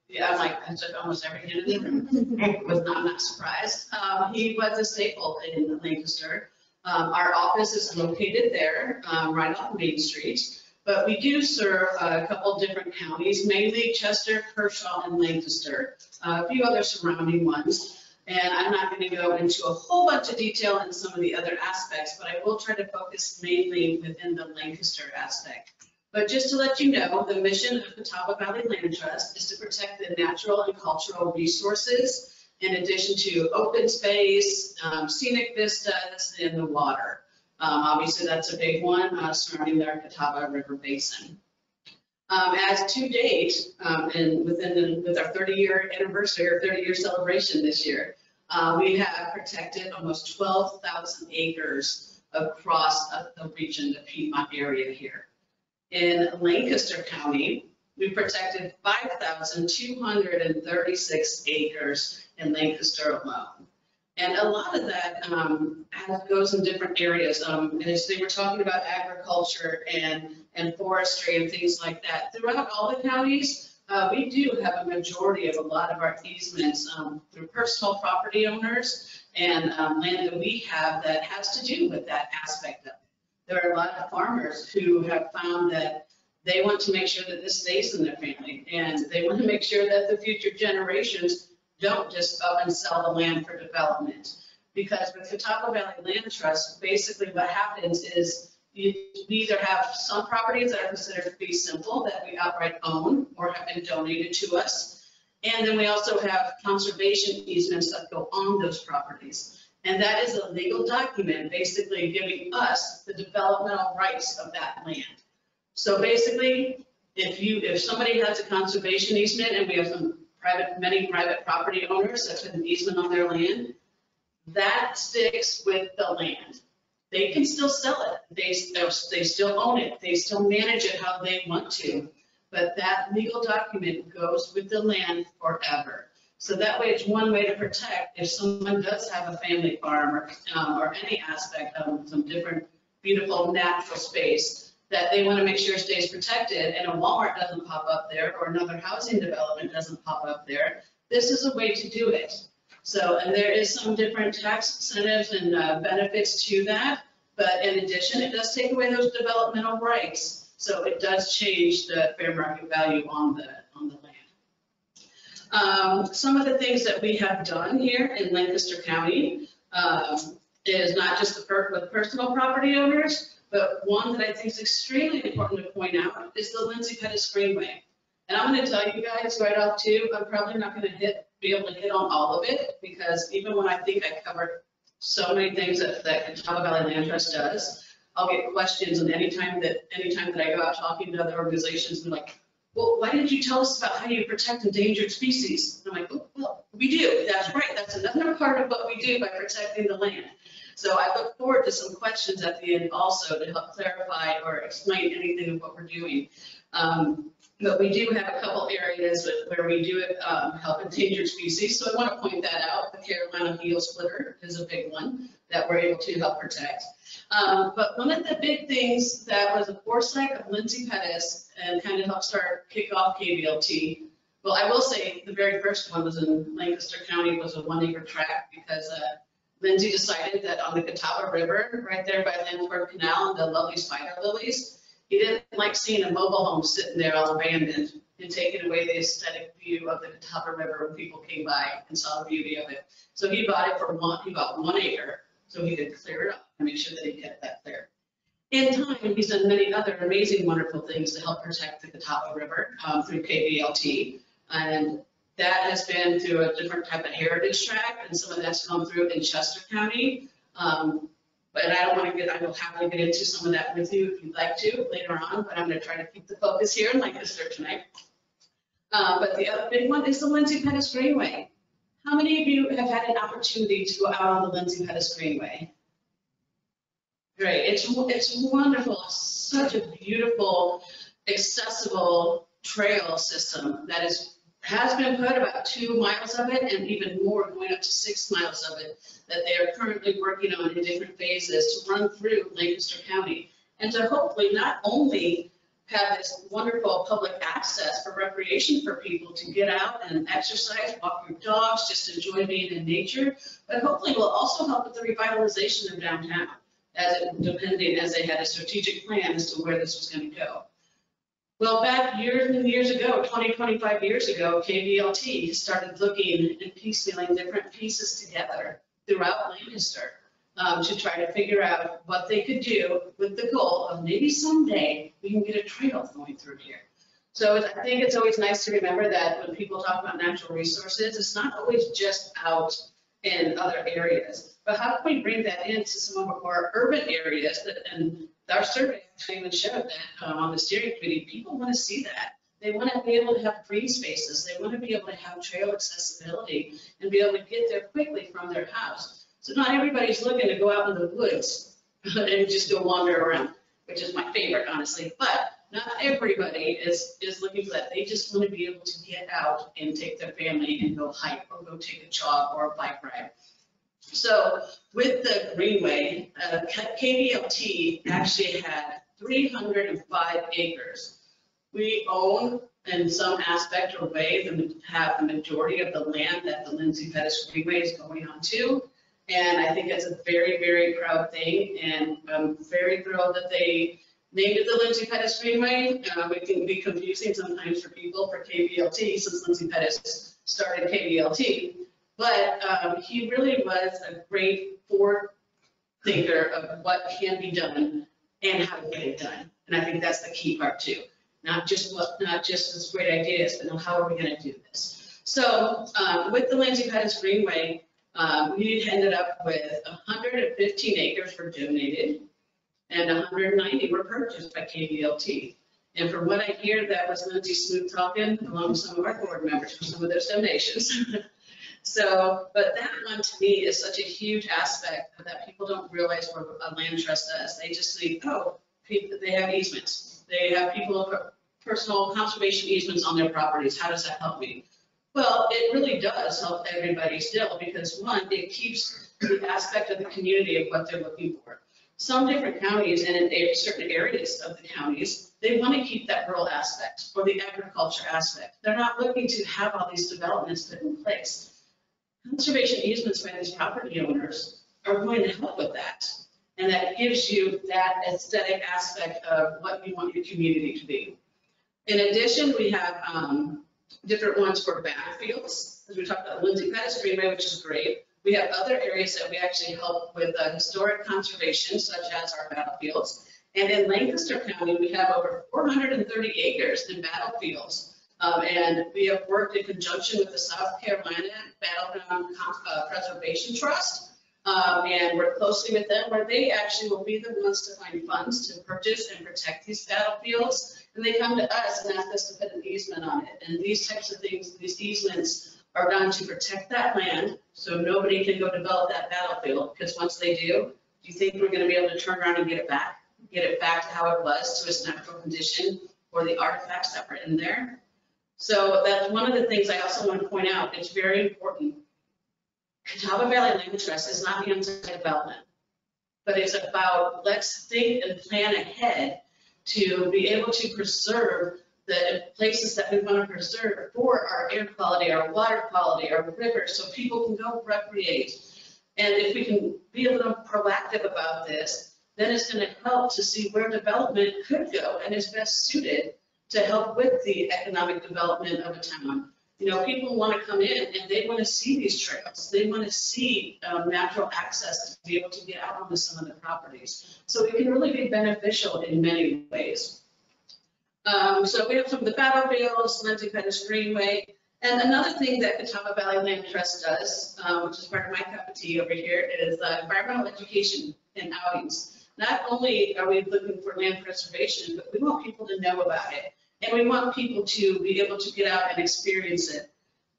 [SPEAKER 5] Yeah, I'm like, I took almost every hand in the room. Was not surprised. He was a staple in Lancaster. Our office is located there, right off Main Street, but we do serve a couple different counties, mainly Chester, Kershaw, and Lancaster, a few other surrounding ones. And I'm not going to go into a whole bunch of detail in some of the other aspects, but I will try to focus mainly within the Lancaster aspect. But just to let you know, the mission of Katawba Valley Land Trust is to protect the natural and cultural resources, in addition to open space, scenic vistas, and the water. Obviously, that's a big one surrounding our Catawba River Basin. As to date, and with our 30-year anniversary or 30-year celebration this year, we have protected almost 12,000 acres across the region, the Piedmont area here. In Lancaster County, we protected 5,236 acres in Lancaster alone. And a lot of that goes in different areas. As they were talking about agriculture and forestry and things like that, throughout all the counties, we do have a majority of a lot of our easements through personal property owners and land that we have that has to do with that aspect of it. There are a lot of farmers who have found that they want to make sure that this stays in their family, and they want to make sure that the future generations don't just up and sell the land for development. Because with Katawba Valley Land Trust, basically what happens is we either have some properties that are considered fee simple that we outright own or have been donated to us. And then we also have conservation easements that go on those properties. And that is a legal document basically giving us the developmental rights of that land. So basically, if somebody has a conservation easement, and we have many private property owners that have an easement on their land, that sticks with the land. They can still sell it. They still own it. They still manage it how they want to. But that legal document goes with the land forever. So that way, it's one way to protect if someone does have a family farm or any aspect of some different beautiful natural space that they want to make sure stays protected, and a Walmart doesn't pop up there or another housing development doesn't pop up there. This is a way to do it. So, and there is some different tax incentives and benefits to that, but in addition, it does take away those developmental rights. So it does change the fair market value on the land. Some of the things that we have done here in Lancaster County is not just with personal property owners, but one that I think is extremely important to point out is the Lindsay Pettis Greenway. And I'm going to tell you guys right off too, I'm probably not going to be able to hit on all of it, because even when I think I covered so many things that Katawba Valley Land Trust does, I'll get questions, and anytime that I go out talking to other organizations, they're like, well, why didn't you tell us about how you protect endangered species? And I'm like, oh, well, we do. That's right. That's another part of what we do by protecting the land. So I look forward to some questions at the end also to help clarify or explain anything of what we're doing. But we do have a couple areas where we do help endangered species. So I want to point that out. The Carolina heel splitter is a big one that we're able to help protect. But one of the big things that was a foresight of Lindsay Pettis and kind of helped kick off KVLT. Well, I will say the very first one was in Lancaster County, was a 1 acre tract because Lindsay decided that on the Catawba River, right there by Landford Canal and the lovely spider lilies, he didn't like seeing a mobile home sitting there all abandoned and taking away the aesthetic view of the Catawba River when people came by and saw the beauty of it. So he bought it he bought 1 acre so he could clear it up and make sure that he kept that clear. In time, he's done many other amazing, wonderful things to help protect the Catawba River through KVLT. And that has been through a different type of heritage tract, and some of that's come through in Chester County. But I will happily get into some of that with you if you'd like to later on, but I'm going to try to keep the focus here in Lancaster tonight. But the other big one is the Lindsay Pettis Greenway. How many of you have had an opportunity to go out on the Lindsay Pettis Greenway? Great, it's wonderful, such a beautiful, accessible trail system that has been put about 2 miles of it and even more, going up to 6 miles of it, that they are currently working on in different phases to run through Lancaster County and to hopefully not only have this wonderful public access for recreation for people to get out and exercise, walk your dogs, just enjoy being in nature, but hopefully will also help with the revitalization of downtown, depending as they had a strategic plan as to where this was going to go. Well, back years and years ago, 25 years ago, KVLT started looking and piecemealing different pieces together throughout Lancaster to try to figure out what they could do with the goal of maybe someday we can get a trail going through here. So I think it's always nice to remember that when people talk about natural resources, it's not always just out in other areas, but how can we bring that into some of our urban areas and our survey actually even showed that on the steering committee, people want to see that. They want to be able to have green spaces. They want to be able to have trail accessibility and be able to get there quickly from their house. So not everybody's looking to go out in the woods and just go wander around, which is my favorite, honestly. But not everybody is looking for that. They just want to be able to get out and take their family and go hike or go take a jog or a bike ride. So with the Greenway, KVLT actually had 305 acres. We own, in some aspect or way, have the majority of the land that the Lindsay Pettis Greenway is going on to. And I think it's a very, very proud thing. And I'm very thrilled that they named it the Lindsay Pettis Greenway. It can be confusing sometimes for people for KVLT since Lindsay Pettis started KVLT. But he really was a great forward thinker of what can be done and how to get it done. And I think that's the key part too. Not just this great ideas, but how are we going to do this? So with the Lindsay Pettis Greenway, we ended up with 115 acres were donated and 190 were purchased by KVLT. And from what I hear, that was Lindsay smooth talking along with some of our board members for some of those donations. So, but that one to me is such a huge aspect that people don't realize what a land trust does. They just think, oh, they have easements. They have personal conservation easements on their properties. How does that help me? Well, it really does help everybody still because one, it keeps the aspect of the community of what they're looking for. Some different counties and in certain areas of the counties, they want to keep that rural aspect or the agriculture aspect. They're not looking to have all these developments put in place. Conservation easements by these property owners are going to help with that. And that gives you that aesthetic aspect of what you want your community to be. In addition, we have different ones for battlefields. As we talked about Lindsay Pettis Greenway, which is great. We have other areas that we actually help with historic conservation, such as our battlefields. And in Lancaster County, we have over 430 acres in battlefields. And we have worked in conjunction with the South Carolina Battleground Preservation Trust. And work closely with them where they actually will be the ones to find funds to purchase and protect these battlefields. And they come to us and ask us to put an easement on it. And these types of things, these easements are done to protect that land so nobody can go develop that battlefield. Because once they do you think we're going to be able to turn around and get it back to how it was, to its natural condition, or the artifacts that were in there. So that's one of the things I also want to point out. It's very important. Katawba Valley Land Trust is not the anti-development, but it's about let's think and plan ahead to be able to preserve the places that we want to preserve for our air quality, our water quality, our rivers, so people can go recreate. And if we can be a little proactive about this, then it's going to help to see where development could go and is best suited to help with the economic development of a town. You know, people want to come in and they want to see these trails. They want to see natural access to be able to get out onto some of the properties. So it can really be beneficial in many ways. So we have some of the battlefields, Lindsay Pettis Greenway. And another thing that Katawba Valley Land Trust does, which is part of my cup of tea over here, is environmental education and outings. Not only are we looking for land preservation, but we want people to know about it. And we want people to be able to get out and experience it.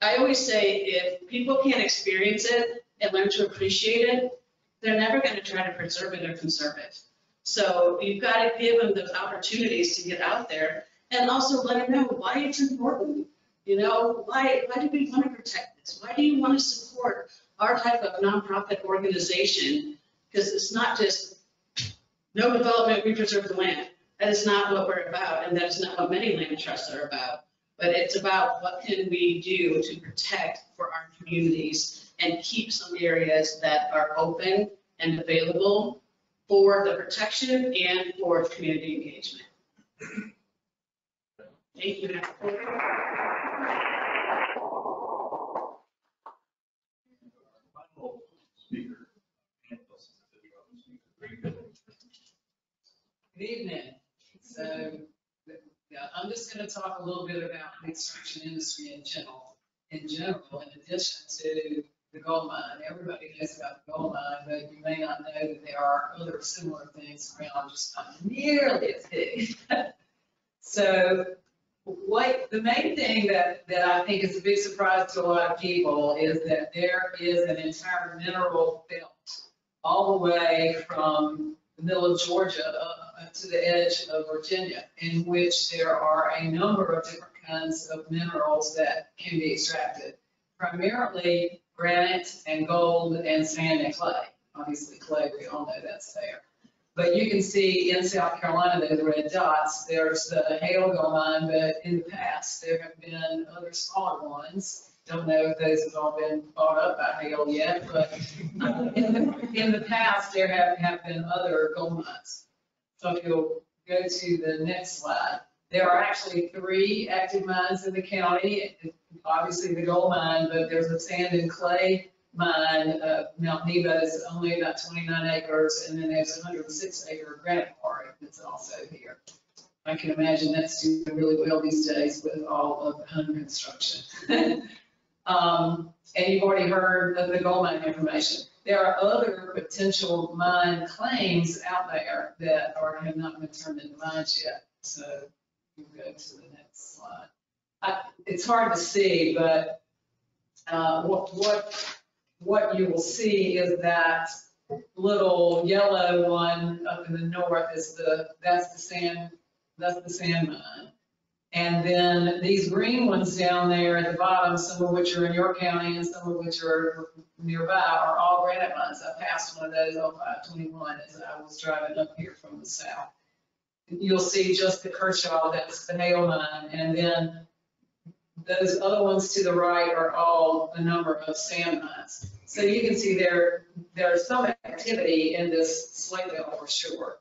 [SPEAKER 5] I always say if people can't experience it and learn to appreciate it, they're never going to try to preserve it or conserve it. So you've got to give them those opportunities to get out there and also let them know why it's important. You know, why do we want to protect this? Why do you want to support our type of nonprofit organization? Because it's not just no development, we preserve the land. That is not what we're about, and that is not what many land trusts are about. But it's about what can we do to protect for our communities and keep some areas that are open and available for the protection and for community engagement. Thank you.
[SPEAKER 1] Final speaker, panelist, Greenfield.
[SPEAKER 6] Good evening. So yeah, I'm just going to talk a little bit about the extraction industry in general, in addition to the gold mine. Everybody knows about the gold mine, but you may not know that there are other similar things around, just not nearly as big. So the main thing that I think is a big surprise to a lot of people is that there is an entire mineral belt all the way from the middle of Georgia up to the edge of Virginia, in which there are a number of different kinds of minerals that can be extracted, primarily granite and gold and sand and clay. Obviously clay, we all know that's there. But you can see in South Carolina, those red dots, there's the Hale gold mine, but in the past, there have been other smaller ones. Don't know if those have all been bought up by Hale yet, but in the past, there have been other gold mines. So if you'll go to the next slide, there are actually 3 active mines in the county. Obviously the gold mine, but there's a sand and clay mine. Mount Neva is only about 29 acres, and then there's a 106-acre granite quarry that's also here. I can imagine that's doing really well these days with all of the home construction. And you've already heard of the gold mine information. There are other potential mine claims out there that have not been turned into mines yet. So we'll go to the next slide. It's hard to see, but what you will see is that little yellow one up in the north is that's the sand mine. And then these green ones down there at the bottom, some of which are in your county and some of which are nearby, are all granite mines. I passed one of those on 521 as I was driving up here from the south. You'll see just the Kershaw, that's the Hale mine, and then those other ones to the right are all a number of sand mines. So you can see there's some activity in this slate belt for sure.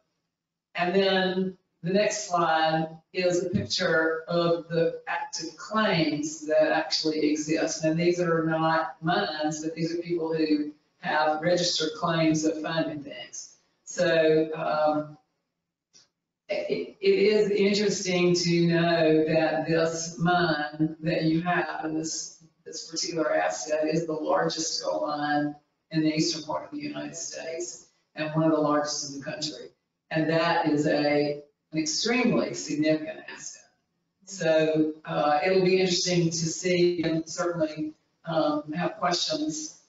[SPEAKER 6] And then the next slide is a picture of the active claims that actually exist. And these are not mines, but these are people who have registered claims of finding things. So it is interesting to know that this mine that you have in this particular asset is the largest gold mine in the eastern part of the United States and one of the largest in the country. And that is an extremely significant asset. So it'll be interesting to see, and certainly have questions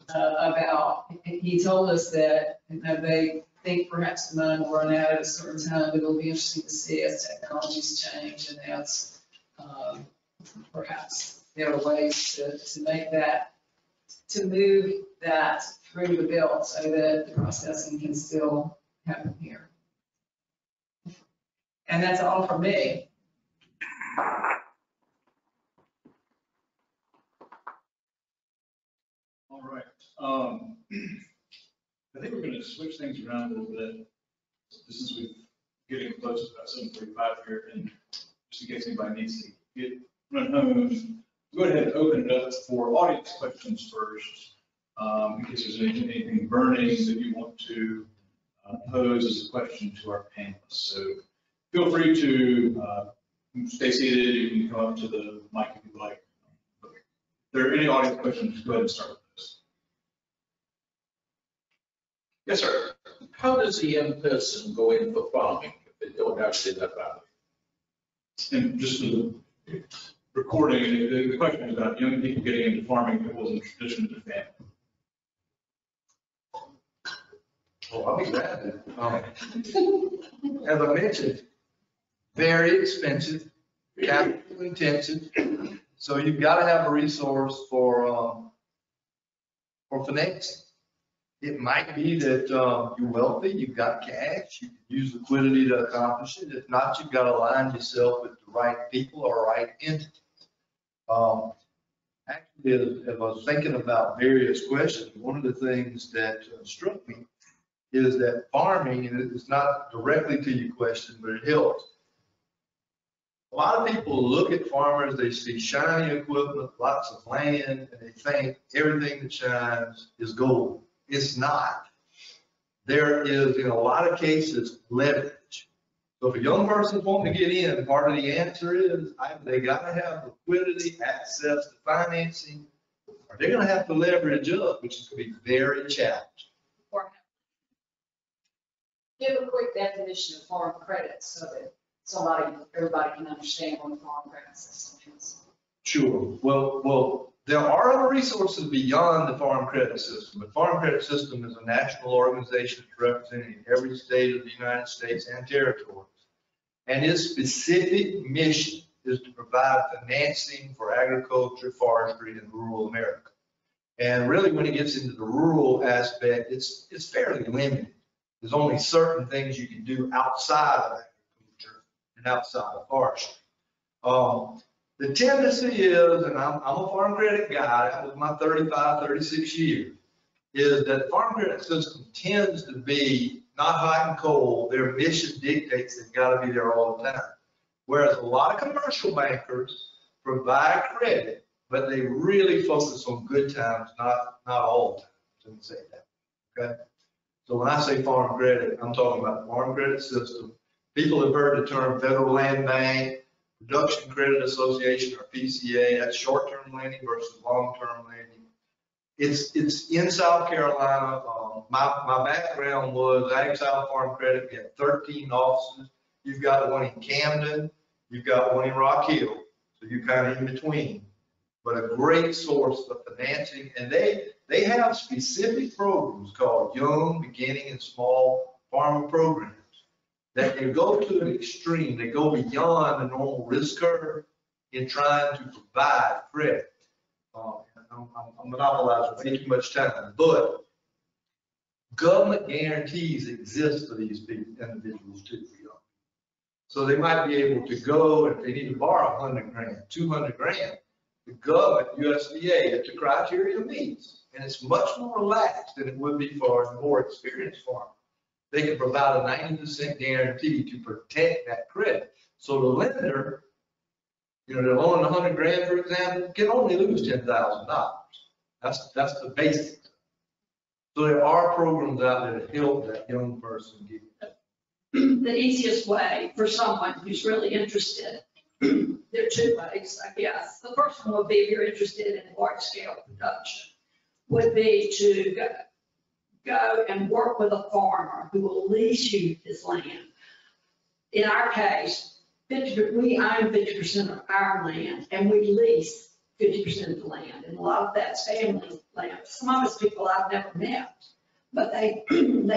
[SPEAKER 6] about. He told us that they think perhaps the money will run out at a certain time, but it'll be interesting to see as technologies change and as perhaps there are ways to make that, to move that through the bill so that the processing can still happen here. And that's all for me.
[SPEAKER 1] All right. I think we're going to switch things around a little bit. Since we're getting close to about 7:45 here, and just in case anybody needs to run home, go ahead and open it up for audience questions first, in case there's anything burning that you want to pose as a question to our panelists. So feel free to stay seated. You can come up to the mic if you'd like. If there are any audience questions, go ahead and start with those.
[SPEAKER 7] Yes, sir. How does a young person go in for farming if they don't have to that value?
[SPEAKER 1] And just for the recording, the question is about young people getting into farming that wasn't a tradition of their family.
[SPEAKER 3] Oh, I'll be glad to. As I mentioned, very expensive, capital intensive. So you've got to have a resource for financing. It might be that you're wealthy, you've got cash, you can use liquidity to accomplish it. If not, you've got to align yourself with the right people or right entities. Actually, as I was thinking about various questions, one of the things that struck me is that farming, and it's not directly to your question, but it helps. A lot of people look at farmers, they see shiny equipment, lots of land, and they think everything that shines is gold. It's not. There is, in a lot of cases, leverage. So if a young person's wanting to get in, part of the answer is they got to have liquidity, access to financing, or they're going to have to leverage up, which is going to be very challenging.
[SPEAKER 8] Give a quick definition of farm credit so that everybody can understand what a farm credit system is.
[SPEAKER 3] Sure. Well, there are other resources beyond the Farm Credit System. The Farm Credit System is a national organization representing every state of the United States and territories. And its specific mission is to provide financing for agriculture, forestry, and rural America. And really, when it gets into the rural aspect, it's fairly limited. There's only certain things you can do outside of agriculture and outside of forestry. The tendency is, and I'm a farm credit guy, that was my 35, 36 years, is that the farm credit system tends to be not hot and cold. Their mission dictates they've got to be there all the time. Whereas a lot of commercial bankers provide credit, but they really focus on good times, not all times. Let me say that, okay? So when I say farm credit, I'm talking about the farm credit system. People have heard the term Federal Land Bank, Production Credit Association, or PCA. That's short-term lending versus long-term lending. It's in South Carolina. My background was Ag South Farm Credit. We had 13 offices. You've got one in Camden. You've got one in Rock Hill. So you're kind of in between. But a great source of financing. And they have specific programs called Young, Beginning, and Small Farmer Programs that they go to an extreme. They go beyond the normal risk curve in trying to provide credit. I'm monopolizing way too much time, but government guarantees exist for these individuals too. So they might be able to go, if they need to borrow 100 grand, 200 grand, the government, USDA, if the criteria meets, and it's much more relaxed than it would be for a more experienced farmer. They can provide a 90% guarantee to protect that credit. So the lender, they're loaning 100 grand, for example, can only lose $10,000. That's the basics. So there are programs out there to help that young person get that.
[SPEAKER 2] The easiest way for someone who's really interested, there are two ways, I guess. The first one would be if you're interested in large scale production, would be to go and work with a farmer who will lease you his land. In our case, we own 50% of our land and we lease 50% of the land. And a lot of that's family land. Some of it's people I've never met. but they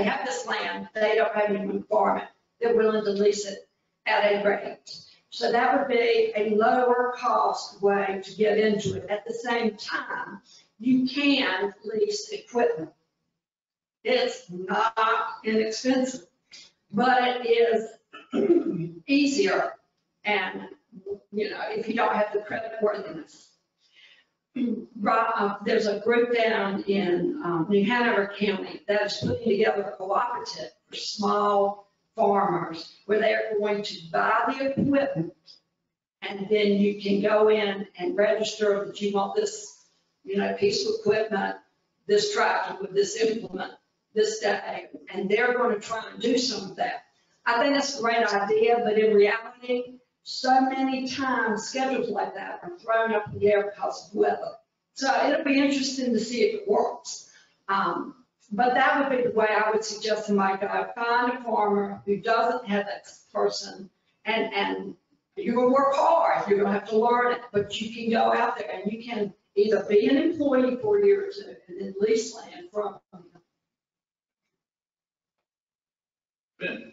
[SPEAKER 2] have this land, they don't have anyone to farm it. They're willing to lease it at a rate. So that would be a lower cost way to get into it. At the same time, you can lease equipment. It's not inexpensive, but it is easier. And, you know, if you don't have the credit worthiness. There's a group down in New Hanover County that is putting together a cooperative for small farmers where they're going to buy the equipment, and then you can go in and register that you want this, you know, piece of equipment, this tractor with this implement, this day, and they're going to try and do some of that. I think that's a great idea, but in reality, so many times schedules like that are thrown up in the air because of weather. So it'll be interesting to see if it works. But that would be the way I would suggest somebody go. Find a farmer who doesn't have that person, and you're going to work hard. You're going to have to learn it, but you can go out there and you can either be an employee for a year or two and then lease land from them.
[SPEAKER 1] Ben?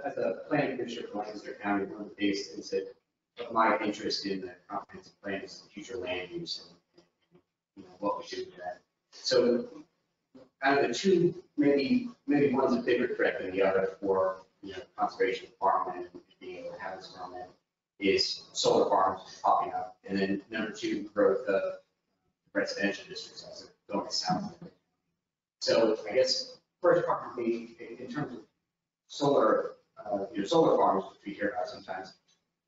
[SPEAKER 9] As a planning commissioner for Lancaster County, one of the biggest things that of my interest in the comprehensive plan is the future land use and you know, what we should do with that. So out of the two, maybe one's a bigger threat than the other for, you know, conservation of farmland and being able to have this farmland is solar farms popping up. And then number two, growth of residential districts as they're going south. So I guess first part would be in terms of solar, you know, solar farms, which we hear about sometimes.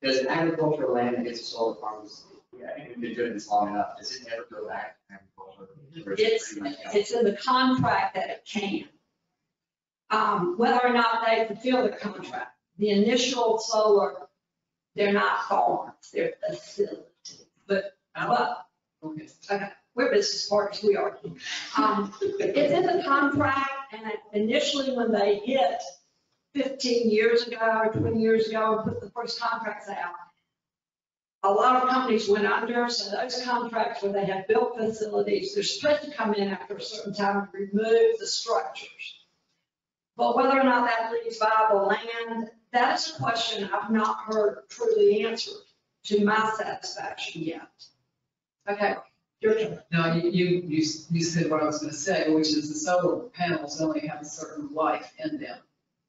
[SPEAKER 9] Does agricultural land that gets solar farms, yeah, I think we've been doing this long enough, does it ever go back to agriculture? Or is it pretty much gone?
[SPEAKER 2] It's in the contract that it can. Whether or not they fulfill the contract, the initial solar, they're not farms, they're facilities. But okay, we're business partners, we are. It's in the contract, and initially when they hit 15 years ago or 20 years ago and put the first contracts out, a lot of companies went under, so those contracts where they have built facilities, they're supposed to come in after a certain time and remove the structures. But whether or not that leaves viable land, that is a question I've not heard truly answered to my satisfaction yet. Okay, your turn.
[SPEAKER 6] No, you said what I was going to say, which is the solar panels only have a certain life in them,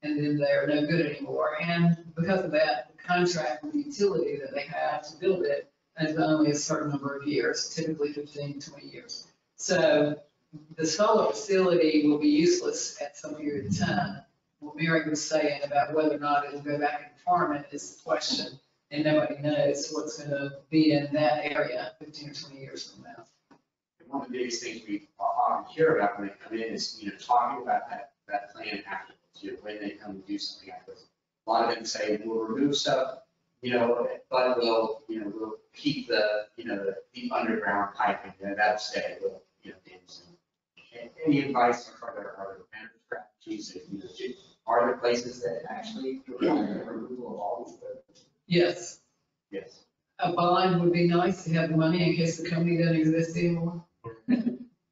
[SPEAKER 6] and then they're no good anymore. And because of that, the contract with the utility that they have to build it is only a certain number of years, typically 15, 20 years. So the solar facility will be useless at some period of time. What Mary was saying about whether or not it'll go back and farm it is the question, and nobody knows what's going to be in that area 15 or 20 years from now.
[SPEAKER 9] One of the biggest things we often hear about when they come in is, you know, talking about that plan afterwards, you know, when they come and do something afterwards. A lot of them say, we'll remove stuff, you know, but we'll keep the, you know, the underground piping, you know, that'll stay, we'll, you know, dams. Any advice on other management strategies, you know, are there places that actually require the removal of all these things?
[SPEAKER 6] Yes,
[SPEAKER 9] Yes.
[SPEAKER 6] a bond would be nice to have the money in case the company doesn't exist anymore.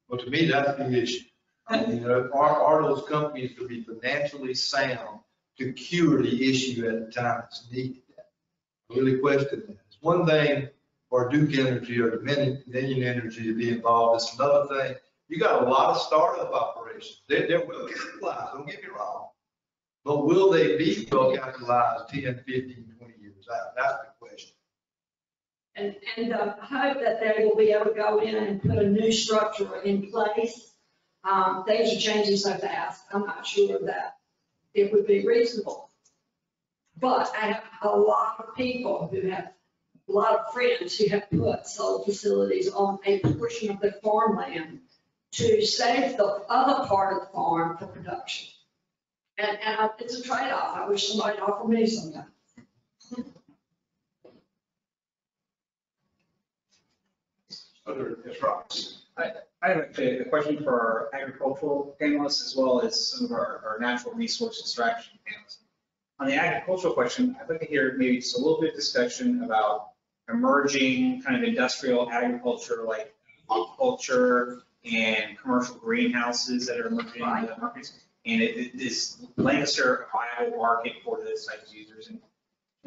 [SPEAKER 3] Well, to me, that's the issue. I mean, are those companies to be financially sound to cure the issue at the time it's needed? I really question that. It's one thing for Duke Energy or Dominion Energy to be involved. It's another thing. You got a lot of startup operations. They're well capitalized, don't get me wrong. But will they be well capitalized 10, 15, 20 years out? That's the question.
[SPEAKER 2] And I hope that they will be able to go in and put a new structure in place. Things are changing so fast, I'm not sure that it would be reasonable. But I have a lot of people who have, a lot of friends who have put solar facilities on a portion of their farmland to save the other part of the farm for production. And it's a trade-off. I wish somebody offered me sometime.
[SPEAKER 1] Yes, Rob. I have a question for our agricultural panelists as well as some of our natural resources strategy panelists. On the agricultural question, I'd like to hear maybe just a little bit of discussion about emerging kind of industrial agriculture like aquaculture,
[SPEAKER 10] and commercial greenhouses that are emerging in the markets. And is Lancaster a viable market for those types of users? And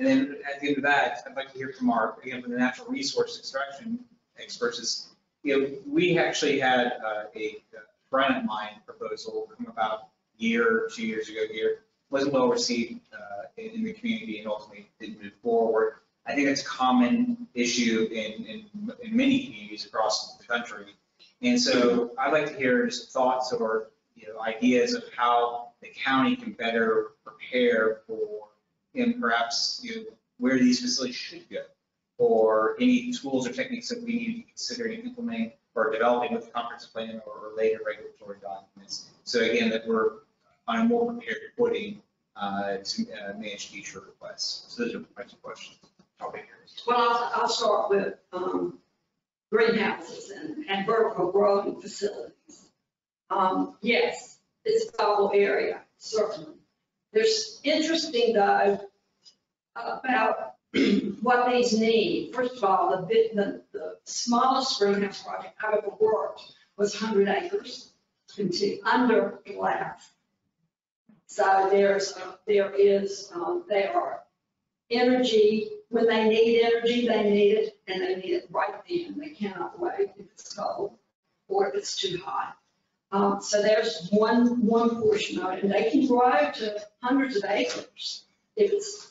[SPEAKER 10] then at the end of that, I'd like to hear from again, from the natural resource extraction experts. We actually had a friend of mine proposal come about a year or 2 years ago here. Wasn't well received in the community and ultimately didn't move forward. I think it's a common issue in many communities across the country. And so I'd like to hear just thoughts or ideas of how the county can better prepare for, and perhaps where these facilities should go, or any tools or techniques that we need to consider implementing or developing with the comprehensive plan or related regulatory documents. So again, that we're on a more prepared footing to manage future requests. So those are my two questions.
[SPEAKER 2] Well, I'll start with greenhouses and vertical growing facilities. Yes, it's a viable area, certainly. There's interesting though about what these need. First of all, the smallest greenhouse project I ever worked was 100 acres under glass. So there are energy. When they need energy, they need it, and they need it right then. They cannot wait if it's cold or if it's too hot. So there's one portion of it, and they can grow to hundreds of acres if it's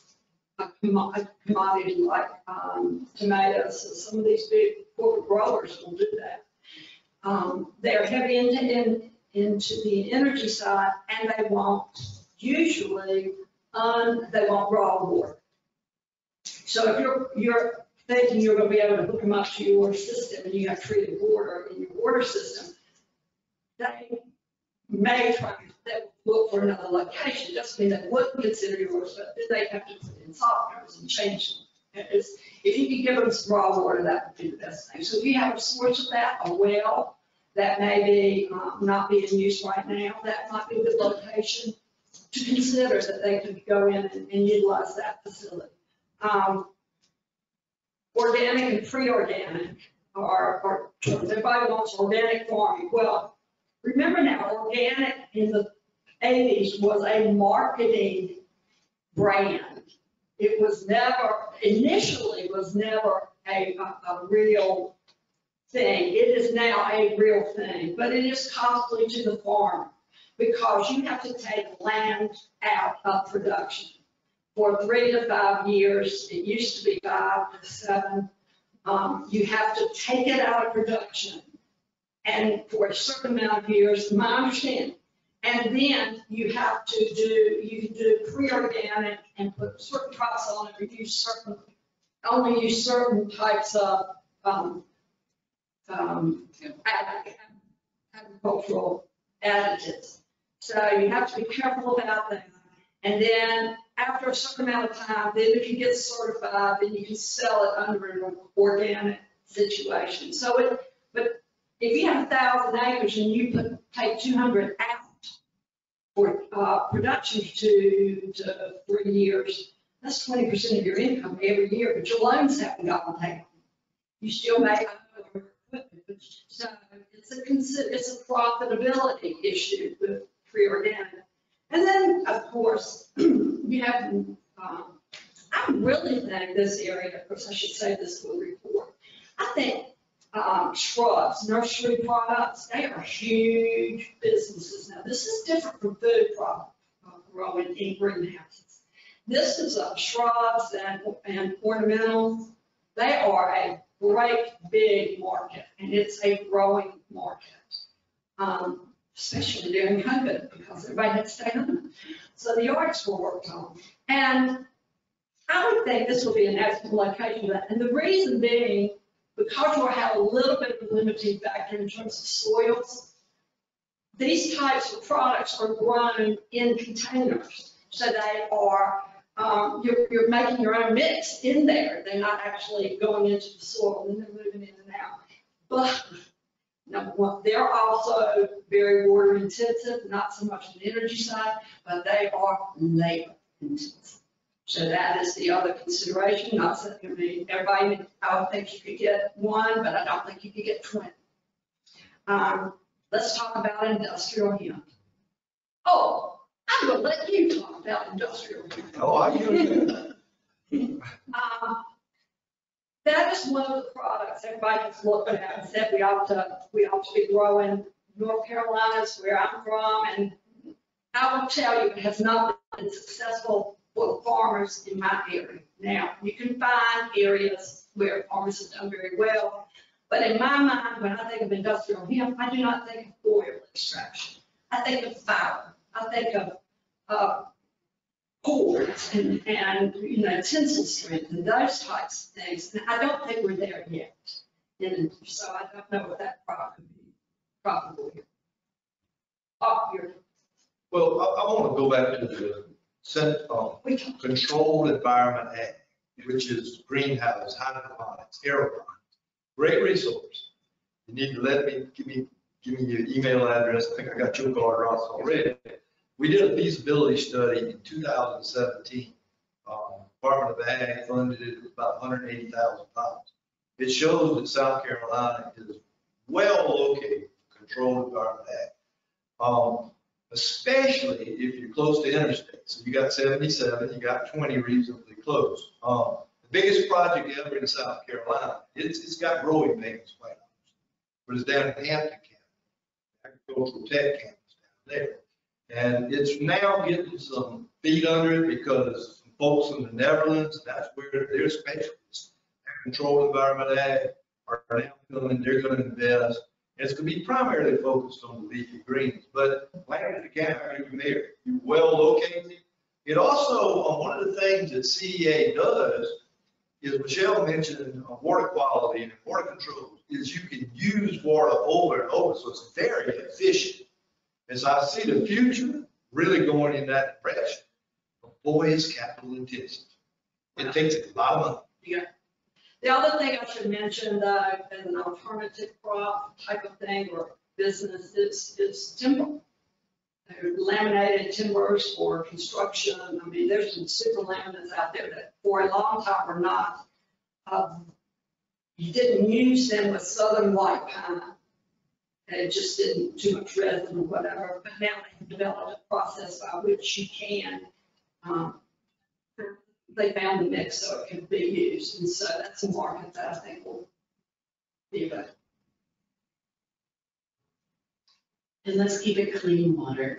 [SPEAKER 2] a commodity like tomatoes. So some of these big corporate growers will do that. They're heavy into the energy side, and they want raw water. So if you're thinking you're going to be able to hook them up to your system and you have treated water in your water system, they may try to look for another location. Doesn't mean they wouldn't consider yours, but they have to put in softeners and change them. If you can give them some raw water, that would be the best thing. So if you have a source of that, a well that may be not being used right now, that might be a good location to consider that they could go in and utilize that facility. Organic and pre-organic are everybody wants organic farming. Well, remember now, organic in the 80s was a marketing brand. It was initially never a real thing. It is now a real thing, but it is costly to the farmer because you have to take land out of production. For 3 to 5 years, it used to be 5 to 7. You have to take it out of production, and for a certain amount of years, my understanding. And then you can do pre-organic and put certain crops on it, or only use certain types of agricultural additives. So you have to be careful about that. And then after a certain amount of time, then if you get certified, then you can sell it under an organic situation. But if you have 1,000 acres and you take 200 out for production to 3 years, that's 20% of your income every year, but your loans haven't gotten down. You still make equipment. So it's a profitability issue with pre-organic. And then, of course, you have, I really think this area, of course, I should say this for the report. I think shrubs, nursery products, they are huge businesses. Now, this is different from food product growing in greenhouses. This is shrubs and ornamentals. They are a great big market, and it's a growing market. Especially during COVID, because everybody had to stay home. So the yards were worked on. And I would think this would be an excellent location for that. And the reason being, because you have a little bit of a limiting factor in terms of soils, these types of products are grown in containers. So they are, you're making your own mix in there. They're not actually going into the soil and then moving in and out. But no, they're also very water intensive, not so much on the energy side, but they are labor intensive. So that is the other consideration. Not that, everybody, I don't think you could get one, but I don't think you could get 20. Let's talk about industrial hemp. Oh, I'm gonna let you talk about industrial hemp.
[SPEAKER 3] Oh, I hear you.
[SPEAKER 2] That is one of the products everybody's looking at and said we ought to be growing. North Carolina is where I'm from, and I will tell you, it has not been successful for farmers in my area. Now, you can find areas where farmers have done very well, but in my mind, when I think of industrial hemp, I do not think of oil extraction. I think of fiber. I think of cords and tensile strength and those types of things. And I don't think we're there yet. And so I don't know what that product would be profitable here. Oh, you're.
[SPEAKER 3] Well, I want to go back to the Controlled Environment Act, which is greenhouse, hydroponics, aeroponics. Great resource. You need to give me your email address. I think I got your card, Ross, already. We did a feasibility study in 2017. Department of Ag funded it with about $180,000. It shows that South Carolina is well located for Controlled Environment Act. Especially if you're close to interstate. So you got 77, you got 20 reasonably close. The biggest project ever in South Carolina, it's got growing pains, quite honestly, but it's down in Hampton County, agricultural tech campus down there. And it's now getting some feet under it because some folks in the Netherlands, that's where they're specialists. Controlled Environment Ag are now coming, they're going to invest. It's going to be primarily focused on the leafy greens, but Lancaster County, you're well located. It also, one of the things that CEA does is Michelle mentioned water quality and water control, is you can use water over and over, so it's very efficient. As I see the future really going in that direction, boy, it's capital intensive. It takes a lot of money.
[SPEAKER 2] Yeah. The other thing I should mention, as an alternative crop type of thing or business is timber. Laminated timbers for construction. I mean, there's some super laminates out there that for a long time were not, you didn't use them with southern white pine. It just didn't too much resin or whatever, but now they've developed a process by which you can, they found the mix so it can be used. And so that's a market that I think will be good.
[SPEAKER 5] And let's keep it clean water.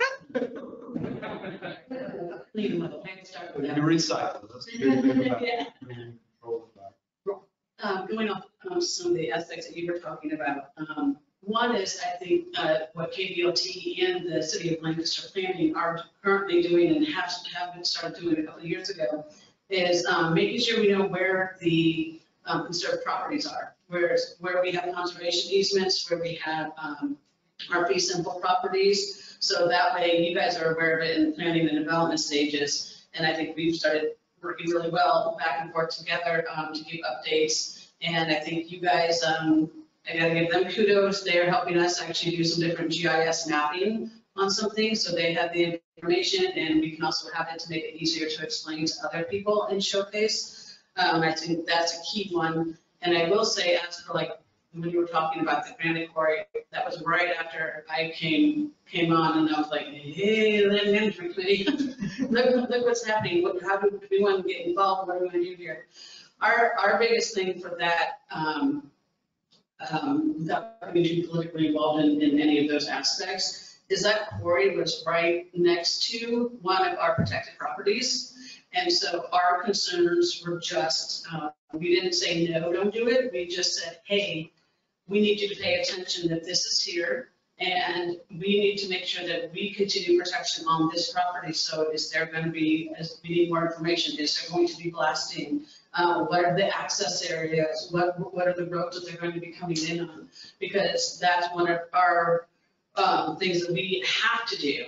[SPEAKER 5] Clean water. I can start with
[SPEAKER 3] You
[SPEAKER 5] that.
[SPEAKER 3] recycle. That's the good thing about
[SPEAKER 5] Yeah.
[SPEAKER 3] being controlled by.
[SPEAKER 5] Going off some of the aspects that you were talking about. One is, I think, what KVLT and the city of Lancaster planning are currently doing and have been started doing a couple of years ago is making sure we know where the conserved properties are, where we have conservation easements, where we have our fee simple properties. So that way you guys are aware of it in the planning and development stages. And I think we've started working really well back and forth together to give updates. And I think you guys, I gotta give them kudos. They're helping us actually do some different GIS mapping on some things. So they have the information and we can also have it to make it easier to explain to other people and showcase. I think that's a key one. And I will say, as for like, when you were talking about the granite quarry, that was right after I came on and I was like, hey, land management committee, look what's happening. How do we want to get involved? What do we want to do here? Our biggest thing for that, without being too politically involved in any of those aspects, is that quarry was right next to one of our protected properties. And so our concerns were just, we didn't say, no, don't do it. We just said, hey, we need you to pay attention that this is here. And we need to make sure that we continue protection on this property. So is there going to be, as we need more information, is there going to be blasting? What are the access areas? What are the roads that they're going to be coming in on? Because that's one of our things that we have to do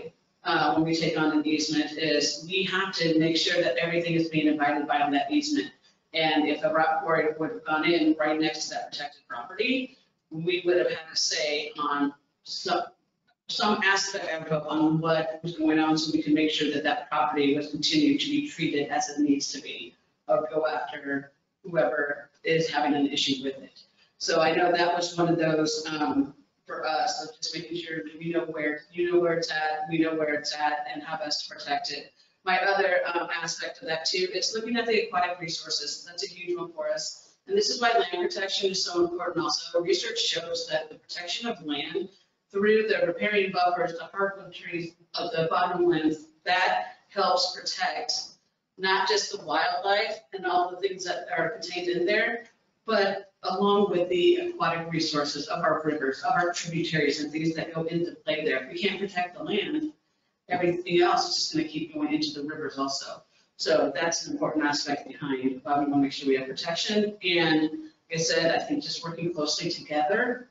[SPEAKER 5] when we take on an easement is we have to make sure that everything is being abided by on that easement. And if a rock quarry would have gone in right next to that protected property, we would have had to say on some aspect of on what was going on so we can make sure that that property was continued to be treated as it needs to be, or go after whoever is having an issue with it. So I know that was one of those for us of just making sure that we know where, you know where it's at, we know where it's at, and how best to protect it. My other aspect of that too is looking at the aquatic resources. That's a huge one for us. And this is why land protection is so important also. Research shows that the protection of land through the riparian buffers, the heartwood trees of the bottomlands, that helps protect not just the wildlife and all the things that are contained in there, but along with the aquatic resources of our rivers, of our tributaries and things that go into play there. If we can't protect the land, everything else is just going to keep going into the rivers also. So that's an important aspect behind why we want to make sure we have protection. And like I said, I think just working closely together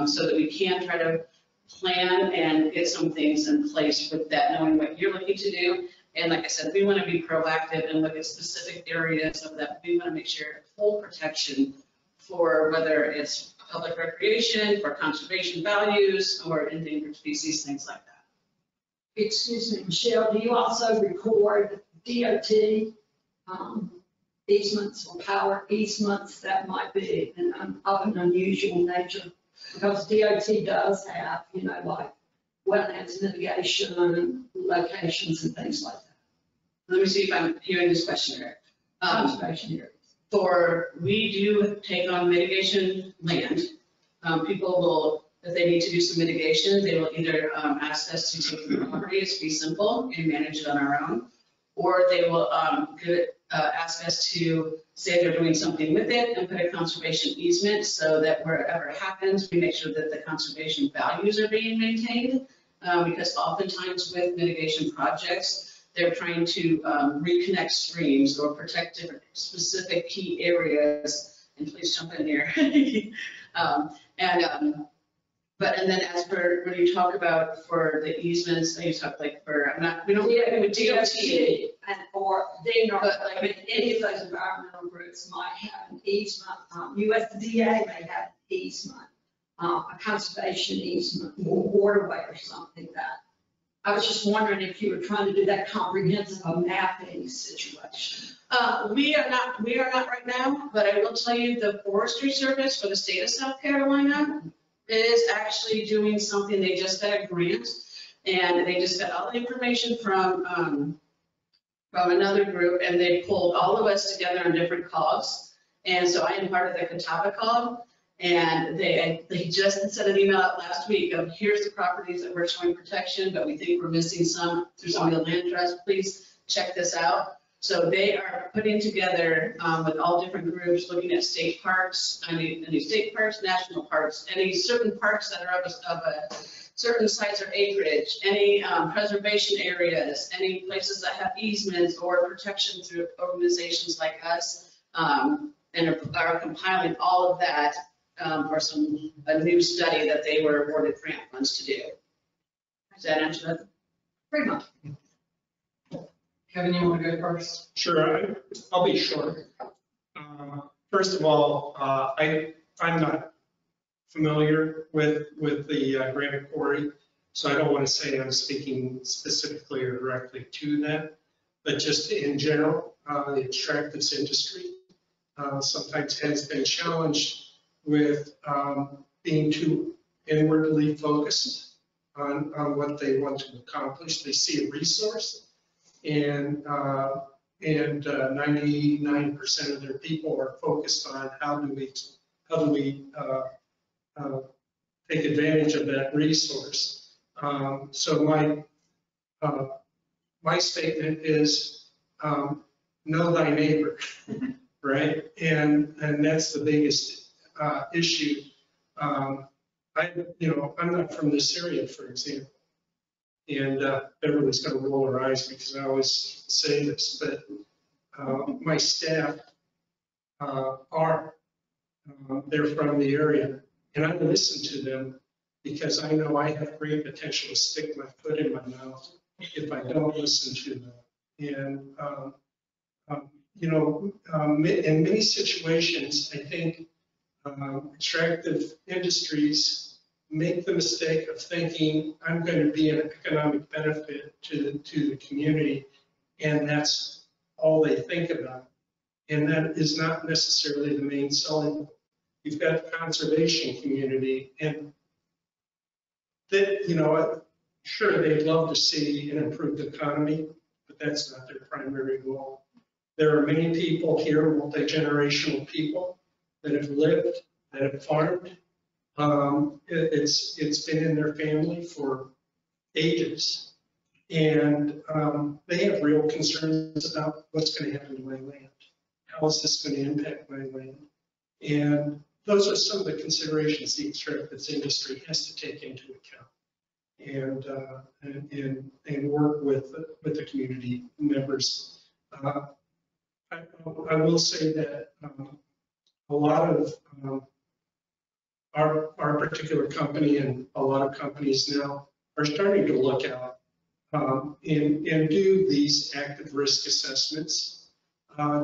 [SPEAKER 5] so that we can try to plan and get some things in place with that, knowing what you're looking to do. And like I said, we want to be proactive and look at specific areas of that. We want to make sure full protection for whether it's public recreation, for conservation values, or endangered species, things like that.
[SPEAKER 2] Excuse me, Michelle, do you also record DOT easements or power easements that might be of an unusual nature? Because DOT does have, you know, like wetlands mitigation locations and things like that.
[SPEAKER 5] Let me see if I'm hearing this question here.
[SPEAKER 2] Conservation areas.
[SPEAKER 5] We do take on mitigation land. People will, if they need to do some mitigation, they will either ask us to take the properties, be simple and manage it on our own, or they will ask us to say they're doing something with it and put a conservation easement so that wherever it happens, we make sure that the conservation values are being maintained. Because oftentimes with mitigation projects, they're trying to reconnect streams or protect different specific key areas. And please jump in here. And then as for when you talk about for the easements, you talk like for we don't with DOT
[SPEAKER 2] and or DNR,
[SPEAKER 5] but like
[SPEAKER 2] I mean, any of those environmental groups might have an easement. USDA may have an easement, a conservation easement, or waterway or something like that. I was just wondering if you were trying to do that comprehensive mapping situation.
[SPEAKER 5] We are not right now, but I will tell you the Forestry Service for the state of South Carolina is actually doing something. They just got a grant and they just got all the information from another group, and they pulled all of us together on different COGs. And so I am part of the Katawba COG, and they just sent an email out last week of here's the properties that we're showing protection, but we think we're missing some through some of the land trust. Please check this out. So they are putting together with all different groups, looking at state parks, any state parks, national parks, any certain parks that are of a certain size or acreage, any preservation areas, any places that have easements or protection through organizations like us, and are compiling all of that for a new study that they were awarded grant funds to do. Does that answer that?
[SPEAKER 2] Pretty much.
[SPEAKER 6] Kevin, you want to go first?
[SPEAKER 4] Sure, I'll be short. First of all, I'm not familiar with the granite quarry, so I don't want to say I'm speaking specifically or directly to that, but just in general, the extractives industry sometimes has been challenged with being too inwardly focused on what they want to accomplish. They see a resource, and 99% of their people are focused on how do we take advantage of that resource. So my statement is know thy neighbor, right? And that's the biggest issue. I'm not from this area, for example. And everyone's going to roll their eyes because I always say this, but my staff they're from the area, and I listen to them because I know I have great potential to stick my foot in my mouth if I don't listen to them. And, in many situations, I think extractive industries make the mistake of thinking I'm going to be an economic benefit to the community, and that's all they think about. And that is not necessarily the main selling point. You've got the conservation community, and that, you know, sure, they'd love to see an improved economy, but that's not their primary goal. There are many people here, multi-generational people, that have lived, that have farmed. It's been in their family for ages. And they have real concerns about what's going to happen to my land. How is this going to impact my land? And those are some of the considerations the extractives industry has to take into account and work with the community members. I will say that a lot of our particular company and a lot of companies now are starting to look out and do these active risk assessments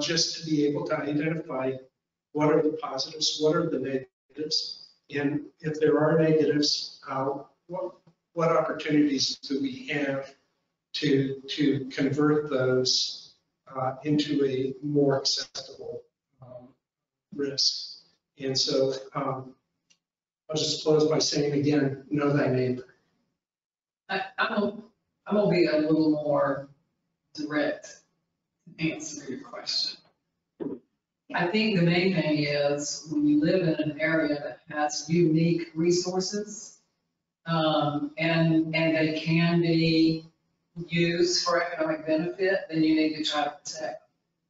[SPEAKER 4] just to be able to identify what are the positives, what are the negatives, and if there are negatives, what opportunities do we have to convert those into a more acceptable risk. And so I'll just close by saying again, know thy neighbor.
[SPEAKER 6] I'm gonna be a little more direct to answer your question. I think the main thing is when you live in an area that has unique resources, and they can be used for economic benefit, then you need to try to protect them.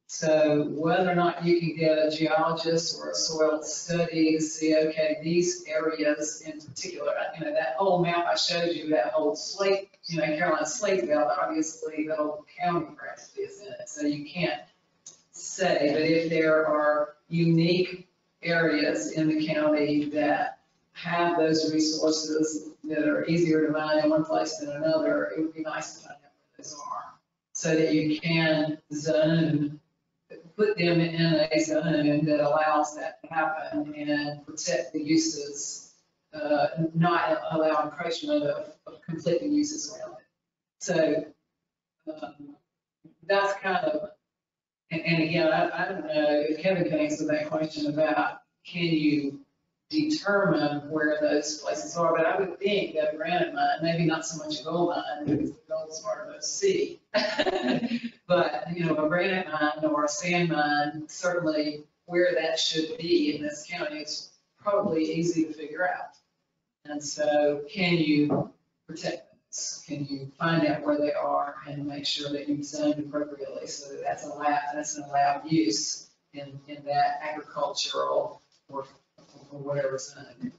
[SPEAKER 6] So whether or not you can get a geologist or a soil study to see, okay, these areas in particular, you know, that whole map I showed you, that whole slate, you know, Carolina slate belt, obviously the whole county practically is in it. So you can't say, but if there are unique areas in the county that have those resources that are easier to mine in one place than another, it would be nice to find out where those are so that you can zone, put them in a zone that allows that to happen and protect the uses, not allow encroachment of conflicting uses around it. So that's kind of, and again, I don't know if Kevin can answer that question about can you determine where those places are, but I would think that a granite mine, maybe not so much a gold mine, because the gold is part of the sea. But, you know, a granite mine or a sand mine, certainly where that should be in this county is probably easy to figure out. And so can you protect those? Can you find out where they are and make sure that you've zoned appropriately so that that's an allowed use in that agricultural or whatever zone?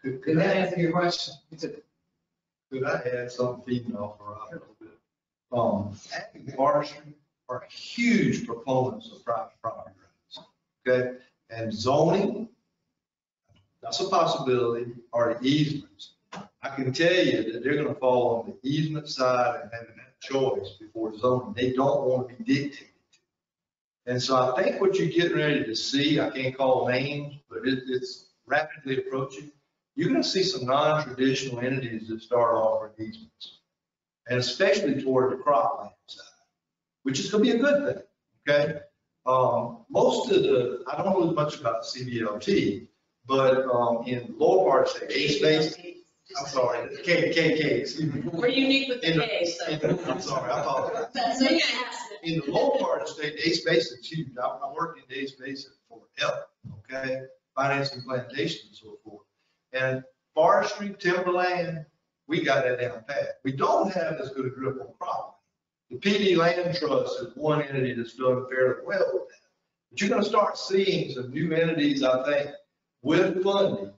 [SPEAKER 6] Did that answer your question?
[SPEAKER 3] Could I add something feeding off of Robin a little bit? Forestry are huge proponents of private property rights, okay? And zoning, that's a possibility, or the easements. I can tell you that they're gonna fall on the easement side and having that choice before zoning. They don't want to be dictated to. And so I think what you're getting ready to see, I can't call names, but it's rapidly approaching. You're gonna see some non-traditional entities that start offering easements. And especially toward the cropland side, which is gonna be a good thing, okay? Most of I don't know much about the CBLT, but in lower part of the state, Basin, I'm sorry, KK, excuse me.
[SPEAKER 5] We're unique with the K, so.
[SPEAKER 3] I'm sorry, I apologize.
[SPEAKER 5] That's okay.
[SPEAKER 3] In the lower part of the state, the Ace Basin is huge. I worked in the Ace Basin forever, okay? Financing plantations and so forth. And forestry, timberland, we got that down pat. We don't have as good a grip on cropland. The PD Land Trust is one entity that's done fairly well with that. But you're gonna start seeing some new entities, I think, with funding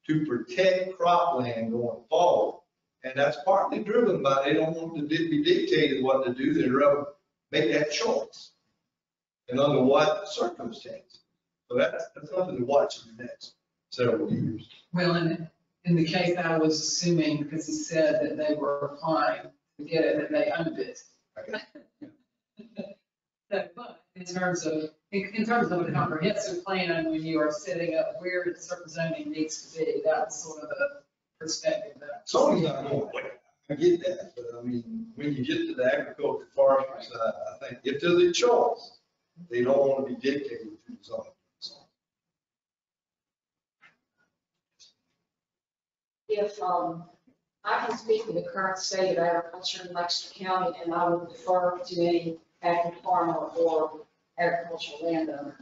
[SPEAKER 3] to protect cropland going forward. And that's partly driven by they don't want to be dictated what to do. They'd rather make that choice and under what circumstances. So that's something to watch in the next several years.
[SPEAKER 6] Well, in the case I was assuming, because he said that they were applying to get it, that they owned it.
[SPEAKER 3] Okay.
[SPEAKER 6] So, but in terms of a comprehensive plan, and when you are setting up where the certain zoning needs to be, that's sort of the perspective that.
[SPEAKER 3] Zoning not going away. I get that, but I mean, when you get to the agriculture forestry side, I think if there's a choice, they don't want to be dictated through zoning.
[SPEAKER 8] if, I can speak to the current state of agriculture in Lancaster County, and I would defer to any active farmer or agricultural landowner.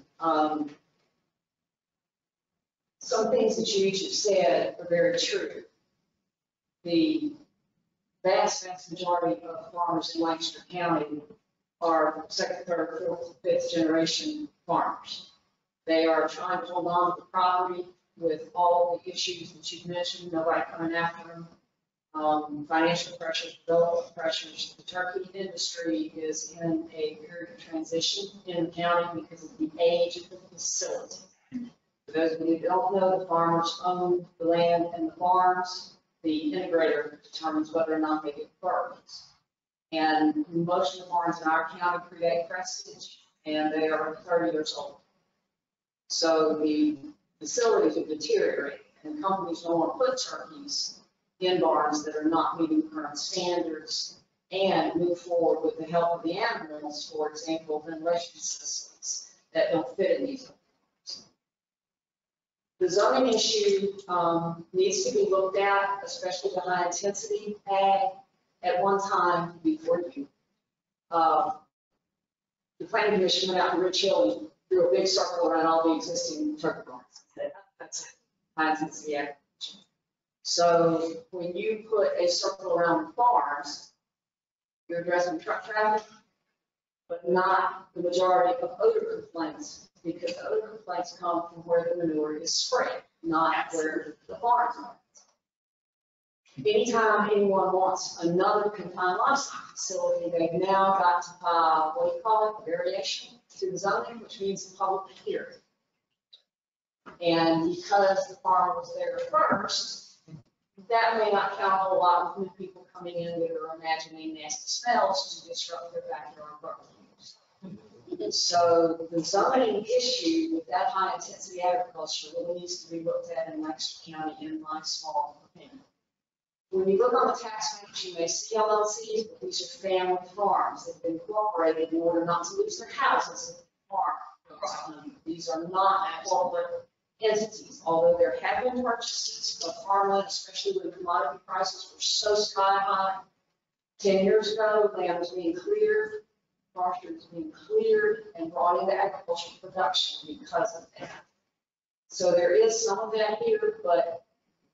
[SPEAKER 8] Some things that you each have said are very true. The vast majority of farmers in Lancaster County are second, third, fourth, fifth generation farmers. They are trying to hold on to the property with all the issues that you've mentioned, nobody coming after them. Financial pressures, development pressures. The turkey industry is in a period of transition in the county because of the age of the facility. For those of you who don't know, the farmers own the land and the farms. The integrator determines whether or not they get birds. And most of the farms in our county predate Prestige, and they are 30 years old. So the facilities have deteriorated, and companies don't want to put turkeys in barns that are not meeting current standards and move forward with the health of the animals, for example, ventilation systems that don't fit in these barns. The zoning issue needs to be looked at, especially the high intensity ag, at one time before you. The planning commission went out to Rich Hill and drew a big circle around all the existing turkey barns. That's high intensity agriculture. So when you put a circle around farms, you're addressing truck traffic, but not the majority of odor complaints, because the odor complaints come from where the manure is spread, not where the farms are. Anytime anyone wants another confined livestock facility, they've now got to file, what do you call it, variation to the zoning, which means a public hearing. And because the farm was there first, that may not count a whole lot with new people coming in that are imagining nasty smells to disrupt their backyard barbecues. So the zoning issue with that high intensity agriculture really needs to be looked at in Lancaster County in my small opinion. When you look on the tax maps, you may see LLCs, but these are family farms that have been incorporated in order not to lose their houses at the farm. These are not corporate entities, although there have been purchases of farmland, especially when commodity prices were so sky high. 10 years ago, land was being cleared, forestry was being cleared and brought into agricultural production because of that. So there is some of that here, but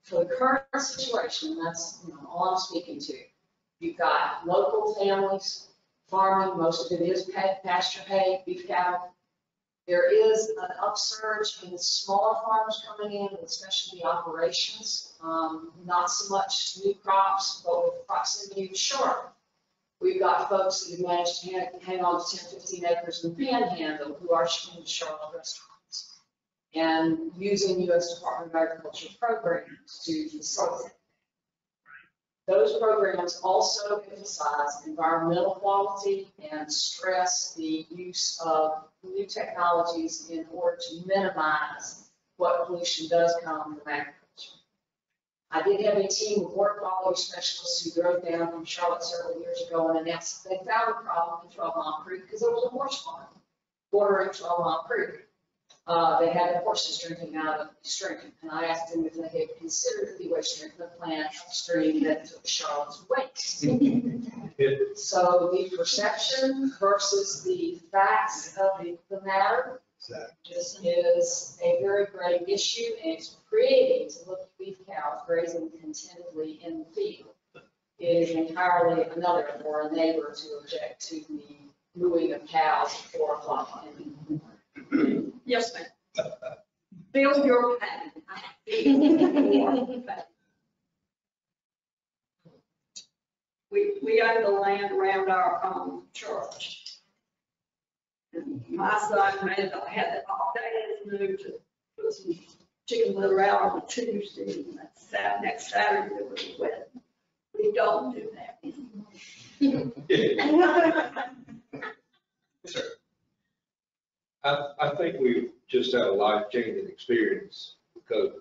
[SPEAKER 8] for the current situation, that's all I'm speaking to. You've got local families farming, most of it is pasture hay, beef cattle. There is an upsurge in the smaller farms coming in, with specialty operations, not so much new crops, but with proximity to shore. We've got folks that have managed to hang on to 10, 15 acres in the Panhandle who are shipping to Charlotte restaurants and using U.S. Department of Agriculture programs to facilitate. Those programs also emphasize environmental quality and stress the use of new technologies in order to minimize what pollution does come from agriculture. I did have a team of work quality specialists who drove down from Charlotte several years ago and announced that they found a problem in 12 Mile Creek because there was a horse farm bordering 12 Mile Creek. They had the horses drinking out of the stream, and I asked them if they had considered the waste treatment plant upstream that took Charlotte's waste. So the perception versus the facts of the matter just is a very great issue, and it's creating to look at beef cows grazing contentedly in the field. It is entirely another for a neighbor to object to the mooing of cows at 4 o'clock in the morning.
[SPEAKER 2] Yes, ma'am. Build your patent. We own the land around our church. And my son had it all day, moved to put some chicken litter out on a Tuesday, and that next Saturday there was a wedding. We don't do that anymore.
[SPEAKER 11] I think we've just had a life-changing experience because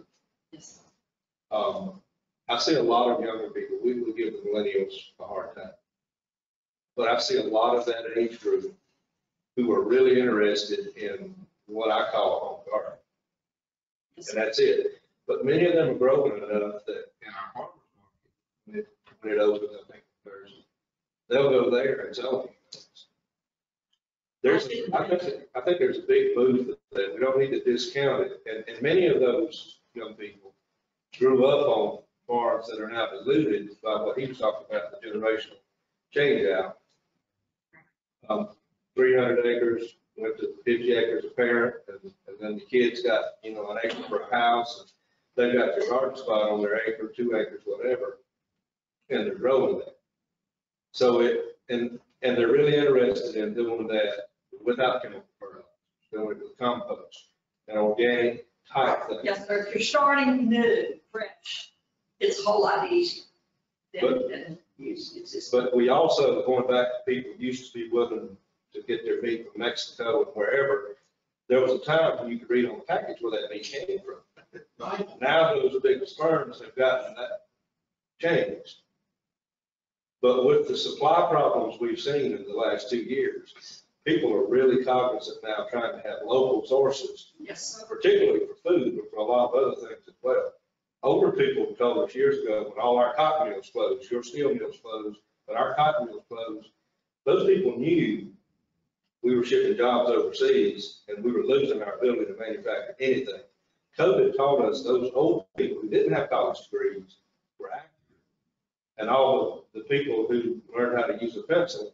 [SPEAKER 11] I see a lot of younger people. We give the millennials a hard time, but I see a lot of that age group who are really interested in what I call a home garden, and that's it. But many of them are growing enough that in our farmers market, when it opens, I think Thursday, they'll go there and sell them. I think there's a big move that we don't need to discount it. And many of those young people grew up on farms that are now diluted by what he was talking about, the generational change out. 300 acres went to 50 acres a parent, and then the kids got, an acre for a house, and they've got their garden spot on their acre, 2 acres, whatever, and they're growing that. So and they're really interested in doing that without chemical fertilizer, doing it with compost and organic type thing.
[SPEAKER 2] Yes, sir. If you're starting new, fresh, it's a whole lot easier than existing.
[SPEAKER 11] But we also, going back to people who used to be willing to get their meat from Mexico and wherever, there was a time when you could read on the package where that meat came from.
[SPEAKER 2] Right.
[SPEAKER 11] Now those big firms have gotten that changed. But with the supply problems we've seen in the last 2 years, people are really cognizant now trying to have local sources,
[SPEAKER 2] Yes, sir.
[SPEAKER 11] particularly for food, but for a lot of other things as well. Older people told us years ago, when all our cotton mills closed, your steel mills closed, but our cotton mills closed, those people knew we were shipping jobs overseas and we were losing our ability to manufacture anything. COVID taught us those old people who didn't have college degrees were active. And all the people who learned how to use a pencil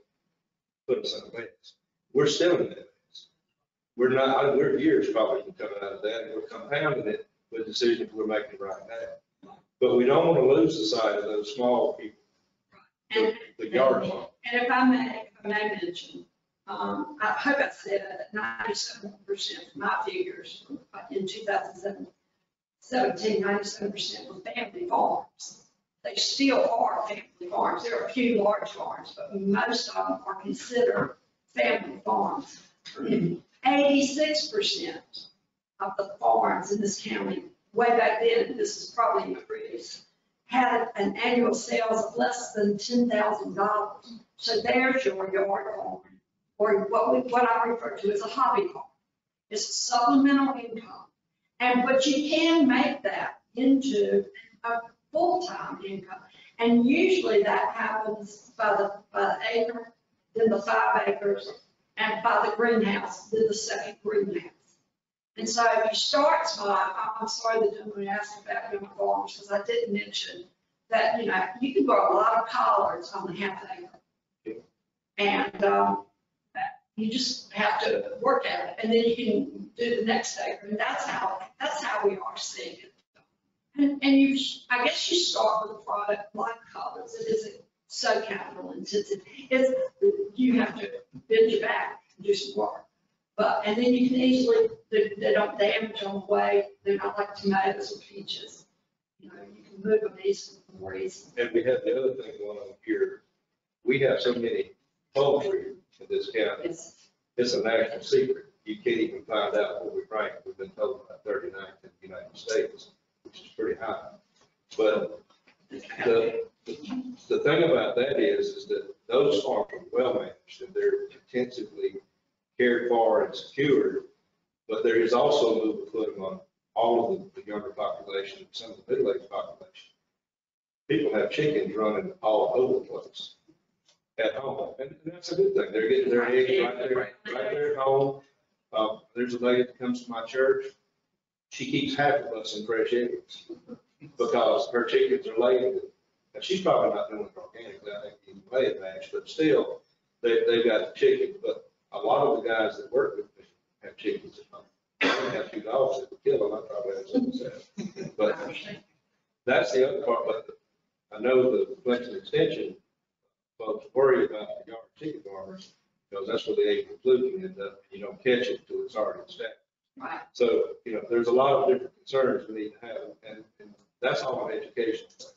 [SPEAKER 11] put us in a mess. We're still in that mess. We're years probably from coming out of that, and we're compounding it with decisions we're making right now. But we don't want to lose the sight of those small people, the yard farm.
[SPEAKER 2] And if I may mention, I hope I said that 97% of my figures in 2017, 97% were family farms. They still are family farms. There are a few large farms, but most of them are considered family farms. 86% of the farms in this county, way back then, this is probably increased, had an annual sales of less than $10,000. So there's your yard farm, or what I refer to as a hobby farm. It's a supplemental income. But you can make that into a full-time income. And usually that happens by the acre, then the 5 acres, and by the greenhouse, then the second greenhouse. And so if you start small, I'm sorry the gentleman asked about young farmers, because I didn't mention that, you can grow a lot of collards on the half acre. And you just have to work at it, and then you can do the next acre. And that's how we are seeing it. And I guess you start with a product like collards. It isn't so capital intensive. You have to bend your back and do some work. And then you can easily, they don't damage on the way. They're not like tomatoes or peaches. You can move them more easily.
[SPEAKER 11] And we have the other thing going on here. We have so many poultry in this county. It's a national secret. You can't even find out what we rank. We've been told about 39th in the United States, which is pretty high. But the thing about that is that those farms are well managed and they're intensively cared for and secured. But there is also a move afoot among all of the younger population and some of the middle-aged population. People have chickens running all over the place at home, and that's a good thing. They're getting their eggs right there at home. There's a lady that comes to my church. She keeps half of us in fresh eggs because her chickens are laying. And she's probably not doing it organically. I think you can lay it match, but still, they've got the chickens. But a lot of the guys that work with me have chickens at home. I have 2 dogs that would kill them. I probably have some myself. But that's the other part. But I know the Flex and Extension folks worry about the yard chicken farmers because that's where the Asian flu can end up. You don't catch it until it's already established.
[SPEAKER 2] Right.
[SPEAKER 11] So, there's a lot of different concerns we need to have, and that's all an education thing.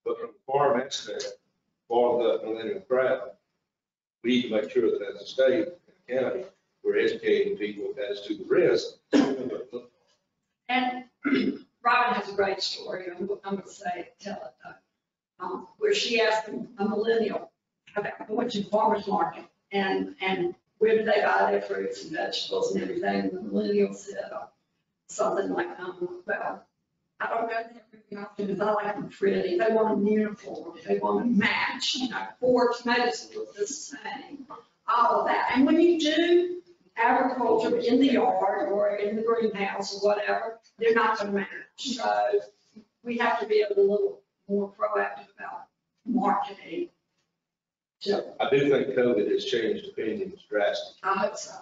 [SPEAKER 11] But from the farm aspect, for the millennial crowd, we need to make sure that as a state and county, we're educating people as to the risk.
[SPEAKER 2] And Robin has a great story. I'm going to tell it though. Where she asked a millennial about going to the farmer's market and where do they buy their fruits and vegetables and everything. And the millennial said something like, well, I don't go there very often because I like them pretty. They want them uniform. They want to match, you know, 4 tomatoes look the same, all of that. And when you do agriculture in the yard or in the greenhouse or whatever, they're not going to match. So we have to be a little more proactive about marketing. So
[SPEAKER 11] I do think COVID has changed opinions drastically.
[SPEAKER 2] I hope so.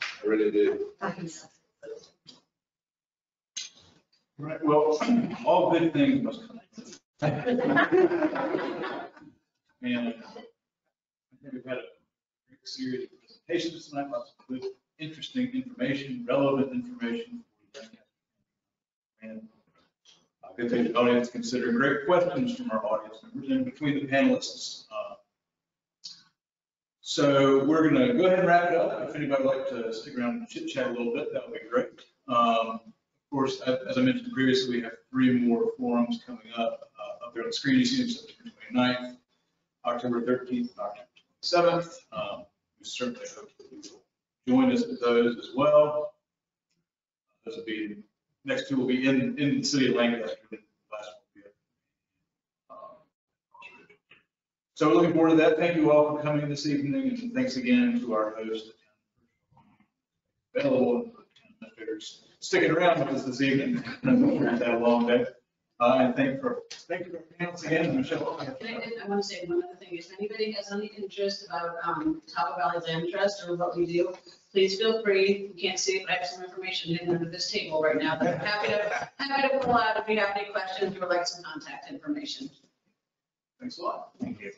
[SPEAKER 11] I really do.
[SPEAKER 2] I hope so.
[SPEAKER 1] Right, well, all good things must come. And I think we've had a great series of presentations tonight, lots of good, interesting information, relevant information. And good thing the audience consider great questions from our audience members and between the panelists. So we're going to go ahead and wrap it up. If anybody would like to stick around and chit chat a little bit, that would be great. Of course, as I mentioned previously, we have 3 more forums coming up there on the screen. You see them September 29th, October 13th, and October 27th. We certainly hope that you will join us at those as well. Those will be, next 2 will be in the city of Lancaster. The last one will be So we're looking forward to that. Thank you all for coming this evening, and thanks again to our host, available, and administrators sticking around with us this evening. We've had a long day. And thank you for our panels again, Michelle.
[SPEAKER 5] I want to say one other thing. If anybody has any interest about Katawba Valley Land Trust or what we do, please feel free. You can't see it, but I have some information hidden under this table right now that I'm happy to pull out if you have any questions or like some contact information.
[SPEAKER 1] Thanks a lot. Thank you.